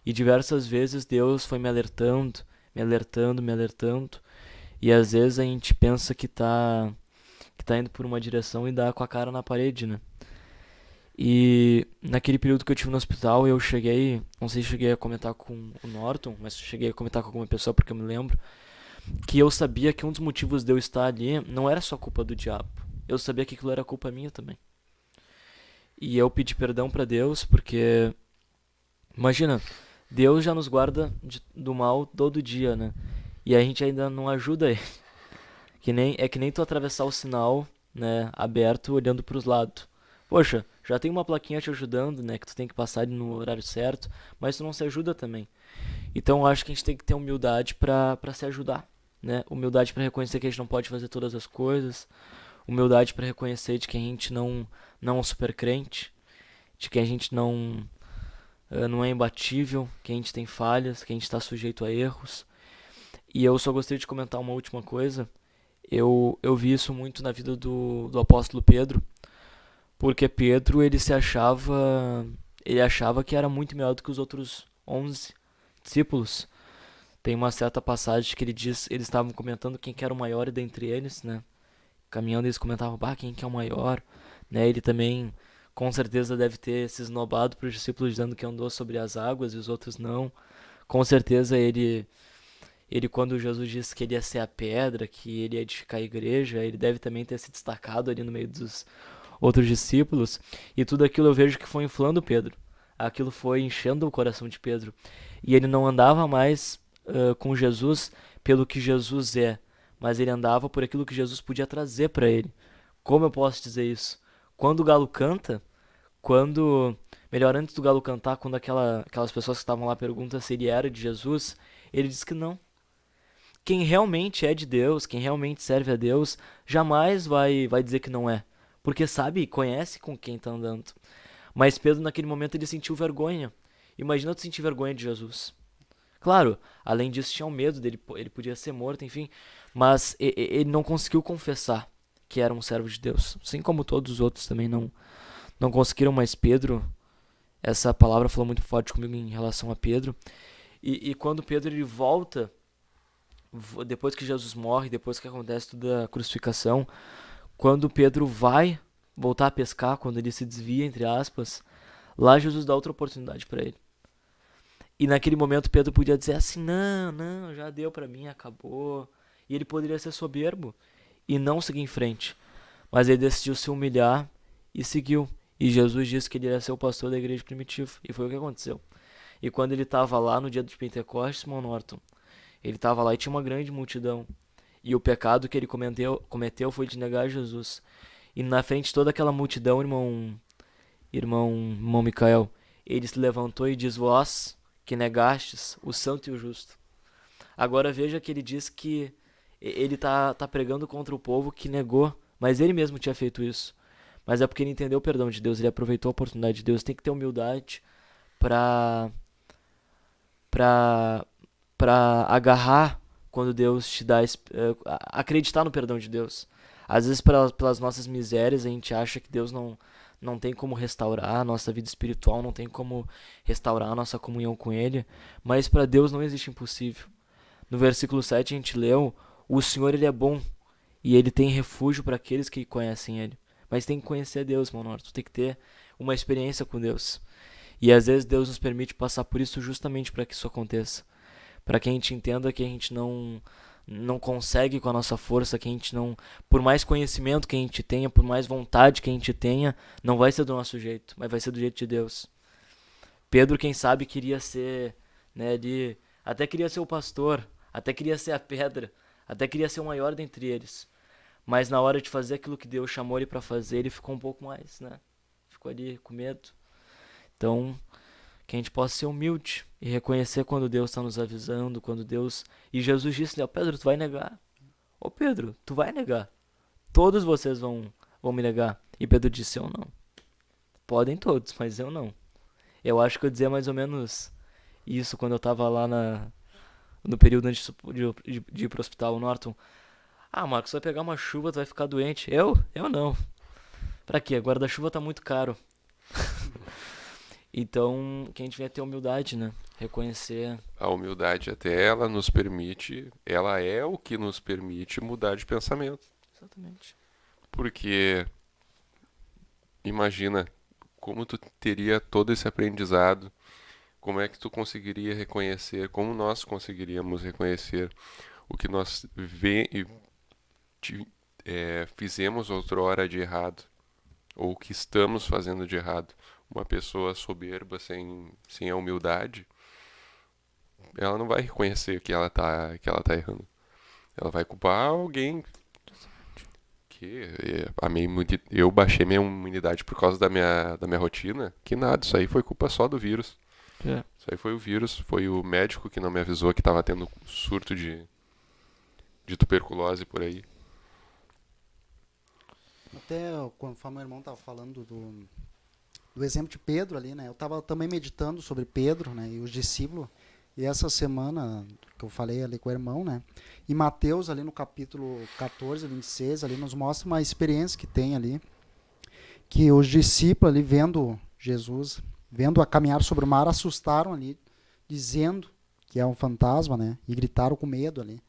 E diversas vezes Deus foi me alertando, me alertando, me alertando. E às vezes a gente pensa que tá indo por uma direção e dá com a cara na parede, né? E naquele período que eu tive no hospital, eu cheguei, não sei se cheguei a comentar com o Norton, mas cheguei a comentar com alguma pessoa porque eu me lembro, que eu sabia que um dos motivos de eu estar ali não era só culpa do diabo. Eu sabia que aquilo era culpa minha também. E eu pedi perdão pra Deus, porque imagina, Deus já nos guarda do mal todo dia, né? E a gente ainda não ajuda ele. É que nem tu atravessar o sinal, né, aberto, olhando pros lados. Poxa, já tem uma plaquinha te ajudando, né, que tu tem que passar no horário certo, mas tu não se ajuda também. Então eu acho que a gente tem que ter humildade pra se ajudar, né? Humildade pra reconhecer que a gente não pode fazer todas as coisas. Humildade pra reconhecer de que a gente não é um super crente, de que a gente não é imbatível, que a gente tem falhas, que a gente está sujeito a erros. E eu só gostaria de comentar uma última coisa. Eu vi isso muito na vida do apóstolo Pedro, porque Pedro ele achava que era muito melhor do que os outros 11 discípulos. Tem uma certa passagem que ele diz, eles estavam comentando quem que era o maior dentre eles, né? Caminhando eles comentavam, quem que é o maior, né? Ele também com certeza deve ter se esnobado para os discípulos dizendo que andou sobre as águas e os outros não. Com certeza ele quando Jesus disse que ele ia ser a pedra, que ele ia edificar a igreja, ele deve também ter se destacado ali no meio dos outros discípulos. E tudo aquilo eu vejo que foi inflando Pedro. Aquilo foi enchendo o coração de Pedro. E ele não andava mais com Jesus pelo que Jesus é, mas ele andava por aquilo que Jesus podia trazer para ele. Como eu posso dizer isso? Quando o galo canta, melhor, antes do galo cantar, quando aquelas pessoas que estavam lá perguntam se ele era de Jesus, ele diz que não. Quem realmente é de Deus, quem realmente serve a Deus, jamais vai dizer que não é. Porque sabe, conhece com quem está andando. Mas Pedro naquele momento ele sentiu vergonha. Imagina tu sentir vergonha de Jesus. Claro, além disso tinha o medo dele, ele podia ser morto, enfim. Mas ele não conseguiu confessar que era um servo de Deus. Assim como todos os outros também não conseguiram, mas Pedro, essa palavra falou muito forte comigo em relação a Pedro. E quando Pedro ele volta, depois que Jesus morre, depois que acontece toda a crucificação, quando Pedro vai voltar a pescar, quando ele se desvia, entre aspas, lá Jesus dá outra oportunidade para ele. E naquele momento Pedro podia dizer assim, não, já deu para mim, acabou. E ele poderia ser soberbo e não seguir em frente. Mas ele decidiu se humilhar e seguiu. E Jesus disse que ele ia ser o pastor da igreja primitiva. E foi o que aconteceu. E quando ele estava lá no dia de Pentecostes, irmão Norton, ele estava lá e tinha uma grande multidão. E o pecado que ele cometeu foi de negar Jesus. E na frente de toda aquela multidão, irmão Micael, ele se levantou e diz, vós que negastes o santo e o justo. Agora veja que ele diz que ele tá pregando contra o povo que negou, mas ele mesmo tinha feito isso. Mas é porque ele entendeu o perdão de Deus, ele aproveitou a oportunidade de Deus. Tem que ter humildade para agarrar quando Deus te dá, acreditar no perdão de Deus. Às vezes pelas nossas misérias a gente acha que Deus não tem como restaurar a nossa vida espiritual, não tem como restaurar a nossa comunhão com Ele, mas para Deus não existe impossível. No versículo 7 a gente leu, o Senhor ele é bom e Ele tem refúgio para aqueles que conhecem Ele. Mas tem que conhecer Deus, meu Norte, tu tem que ter uma experiência com Deus. E às vezes Deus nos permite passar por isso justamente para que isso aconteça. Para que a gente entenda que a gente não não consegue com a nossa força, que a gente não, por mais conhecimento que a gente tenha, por mais vontade que a gente tenha, não vai ser do nosso jeito, mas vai ser do jeito de Deus. Pedro, quem sabe, queria ser, né, ele até queria ser o pastor, até queria ser a pedra, até queria ser o maior dentre eles. Mas na hora de fazer aquilo que Deus chamou ele para fazer, ele ficou um pouco mais, né? Ficou ali com medo. Então, que a gente possa ser humilde e reconhecer quando Deus está nos avisando, quando Deus... E Jesus disse, Pedro, tu vai negar. Ô Pedro, tu vai negar. Todos vocês vão me negar. E Pedro disse, eu não. Podem todos, mas eu não. Eu acho que eu dizia mais ou menos isso quando eu tava lá no período antes de ir pro hospital, Norton. Ah, Marcos, vai pegar uma chuva, tu vai ficar doente. Eu não. Pra quê? Guarda-chuva tá muito caro. Então, que a gente venha ter humildade, né? Reconhecer. A humildade até ela nos permite, ela é o que nos permite mudar de pensamento. Exatamente. Porque imagina como tu teria todo esse aprendizado, como é que tu conseguiria reconhecer, como nós conseguiríamos reconhecer o que nós fizemos outrora de errado, ou o que estamos fazendo de errado. Uma pessoa soberba, sem a humildade, ela não vai reconhecer que ela tá errando. Ela vai culpar alguém. Eu baixei minha imunidade por causa da minha rotina. Que nada, isso aí foi culpa só do vírus. É. Isso aí foi o vírus, foi o médico que não me avisou que estava tendo surto de tuberculose por aí. Até conforme o irmão estava falando do exemplo de Pedro ali, né? Eu estava também meditando sobre Pedro, né? E os discípulos. E essa semana que eu falei ali com o irmão, né? E Mateus ali no capítulo 14, 26, ali nos mostra uma experiência que tem ali. Que os discípulos ali vendo Jesus, vendo a caminhar sobre o mar, assustaram ali, dizendo que é um fantasma, né? E gritaram com medo ali.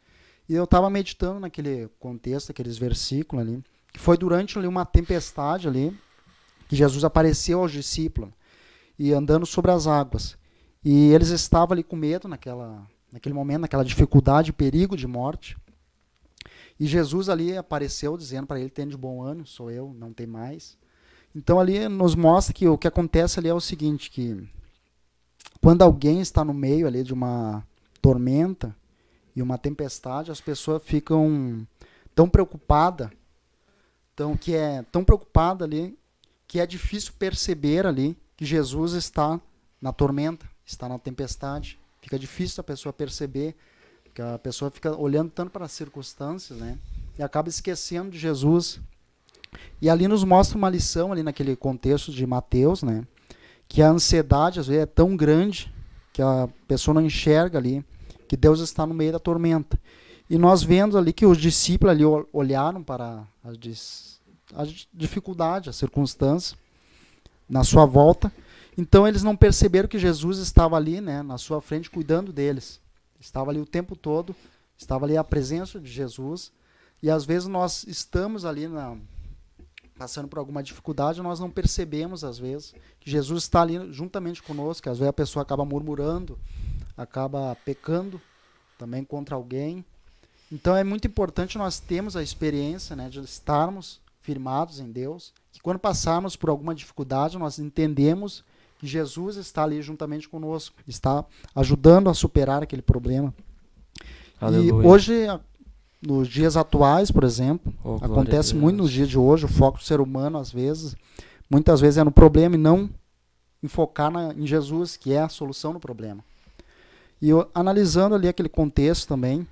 E eu estava meditando naquele contexto, aqueles versículos ali, que foi durante ali uma tempestade ali, que Jesus apareceu aos discípulos e andando sobre as águas. E eles estavam ali com medo naquele momento, naquela dificuldade, perigo de morte. E Jesus ali apareceu dizendo para ele, tenha de bom ânimo, sou eu, não tem mais. Então ali nos mostra que o que acontece ali é o seguinte, que quando alguém está no meio ali de uma tormenta e uma tempestade, as pessoas ficam tão preocupadas, tão preocupada ali, que é difícil perceber ali que Jesus está na tormenta, está na tempestade. Fica difícil a pessoa perceber, porque a pessoa fica olhando tanto para as circunstâncias, né? E acaba esquecendo de Jesus. E ali nos mostra uma lição, ali naquele contexto de Mateus, né? Que a ansiedade, às vezes, é tão grande que a pessoa não enxerga ali que Deus está no meio da tormenta. E nós vendo ali que os discípulos ali olharam para a dificuldade, a circunstância na sua volta. Então eles não perceberam que Jesus estava ali, né, na sua frente, cuidando deles. Estava ali o tempo todo, estava ali a presença de Jesus. E às vezes nós estamos ali passando por alguma dificuldade, nós não percebemos às vezes que Jesus está ali juntamente conosco. Às vezes a pessoa acaba murmurando, acaba pecando também contra alguém. Então é muito importante nós termos a experiência, né, de estarmos firmados em Deus, que quando passarmos por alguma dificuldade, nós entendemos que Jesus está ali juntamente conosco, está ajudando a superar aquele problema. Aleluia. E hoje, nos dias atuais, por exemplo, acontece muito nos dias de hoje, o foco do ser humano, às vezes, muitas vezes é no problema e não em focar em Jesus, que é a solução do problema. E analisando ali aquele contexto também,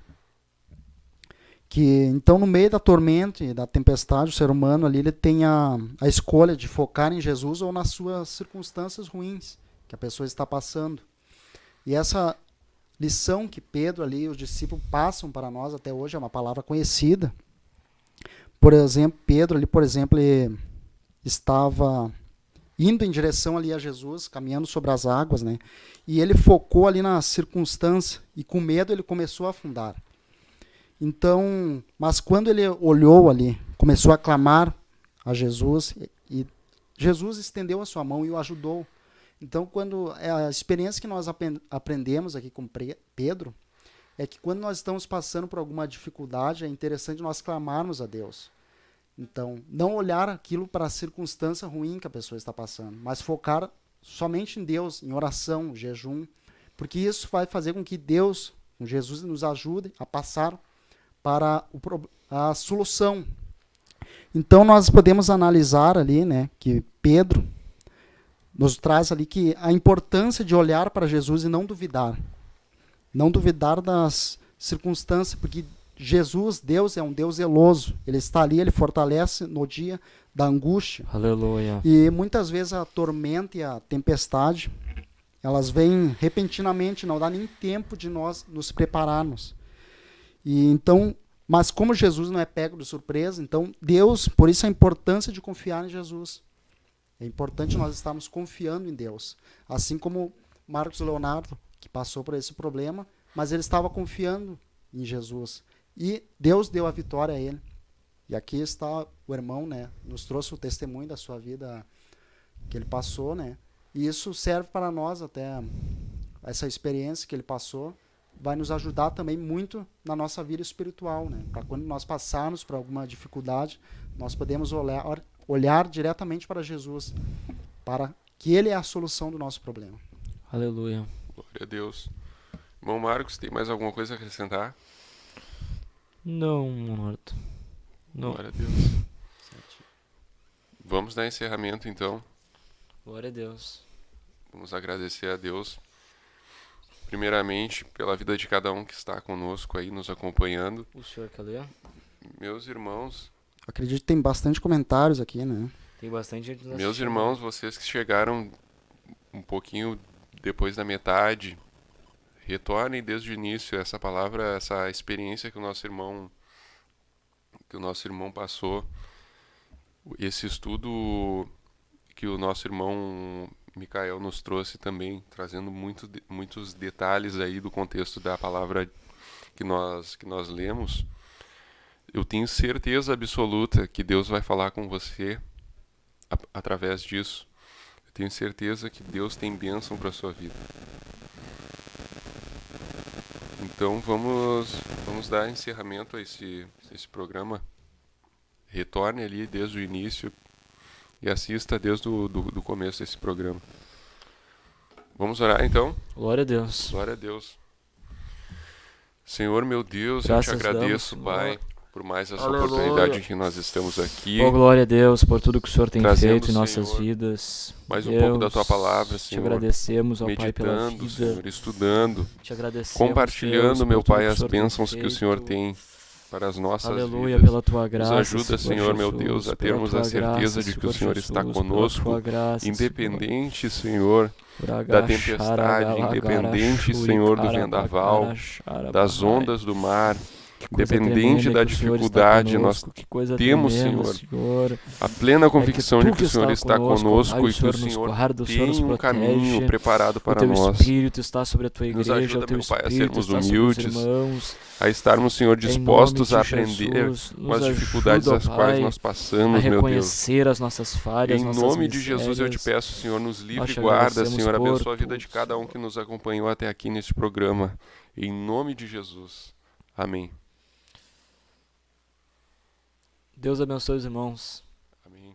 que então no meio da tormenta e da tempestade, o ser humano ali ele tem a escolha de focar em Jesus ou nas suas circunstâncias ruins que a pessoa está passando. E essa lição que Pedro ali, os discípulos passam para nós até hoje, é uma palavra conhecida. Por exemplo, Pedro ali, ele estava indo em direção ali a Jesus, caminhando sobre as águas, né? E ele focou ali na circunstância e com medo ele começou a afundar. Então, mas quando ele olhou ali, começou a clamar a Jesus, e Jesus estendeu a sua mão e o ajudou. Então, quando a experiência que nós aprendemos aqui com Pedro é que quando nós estamos passando por alguma dificuldade, é interessante nós clamarmos a Deus. Então, não olhar aquilo para a circunstância ruim que a pessoa está passando, mas focar somente em Deus, em oração, jejum, porque isso vai fazer com que Deus, com Jesus, nos ajude a passar para a solução. Então, nós podemos analisar ali, né, que Pedro nos traz ali que a importância de olhar para Jesus e não duvidar. Não duvidar das circunstâncias, porque Jesus, Deus, é um Deus zeloso. Ele está ali, ele fortalece no dia da angústia. Aleluia. E muitas vezes a tormenta e a tempestade, elas vêm repentinamente, não dá nem tempo de nós nos prepararmos. E então, mas como Jesus não é pego de surpresa, então Deus, por isso a importância de confiar em Jesus. É importante nós estarmos confiando em Deus. Assim como Marcos Leonardo, que passou por esse problema, mas ele estava confiando em Jesus. E Deus deu a vitória a ele. E aqui está o irmão, né? Nos trouxe o testemunho da sua vida que ele passou, né? E isso serve para nós até, essa experiência que ele passou, vai nos ajudar também muito na nossa vida espiritual, né? Para quando nós passarmos por alguma dificuldade, nós podemos olhar diretamente para Jesus, para que Ele é a solução do nosso problema. Aleluia. Glória a Deus. Irmão Marcos, tem mais alguma coisa a acrescentar? Não, Norto. Não. Glória a Deus. Vamos dar encerramento, então. Glória a Deus. Vamos agradecer a Deus, primeiramente, pela vida de cada um que está conosco aí, nos acompanhando. O senhor quer ler? Meus irmãos, Acredito que tem bastante comentários aqui, né? Tem bastante gente nos meus assistindo. irmãos, vocês que chegaram um pouquinho depois da metade, retornem desde o início essa palavra, essa experiência que o nosso irmão passou, esse estudo que o nosso irmão Micael nos trouxe também, trazendo muitos detalhes aí do contexto da palavra que nós lemos. Eu tenho certeza absoluta que Deus vai falar com você através disso. Eu tenho certeza que Deus tem bênção para a sua vida. Então vamos dar encerramento a esse programa. Retorne ali desde o início e assista desde do começo desse programa. Vamos orar então? Glória a Deus. Glória a Deus. Senhor meu Deus, Graças eu te agradeço, damos, Pai, Senhor. por mais essa Aleluia. oportunidade em que nós estamos aqui. Oh, glória a Deus por tudo que o Senhor tem Trazendo, feito em nossas Senhor, vidas. mais um Deus, pouco da Tua palavra, Te Senhor. agradecemos, ó Pai, pela Meditando, vida. Senhor, estudando, Te agradecemos, compartilhando, Deus, meu por tudo Pai, que o as Senhor tem bênçãos que o Senhor feito. tem para as nossas Aleluia, vidas. pela Tua graça. Nos ajuda, Senhor, meu Deus, a termos a certeza de que o Senhor está conosco, independente, Senhor, da tempestade, independente, Senhor, do vendaval, das ondas do mar, independente da dificuldade, nós temos, Senhor, a plena convicção de que o Senhor está conosco e que o Senhor tem um caminho preparado para nós. O Teu Espírito está sobre a Tua Nos igreja, ajuda, o Teu meu Pai, a Espírito sermos está sobre os humildes, irmãos. a estarmos, Senhor, dispostos a Em nome de aprender Jesus, com as nos dificuldades ajuda, às quais Pai, nós a passamos, meu Deus. reconhecer as nossas falhas, Em nossas nome de Jesus eu te misérias. peço, Senhor, nos livre Nós e te guarda, agradecemos Senhor, por abençoa a vida de tudo, cada um Senhor. que nos acompanhou até aqui neste programa. Em nome de Jesus. Amém. Deus abençoe os irmãos. Amém.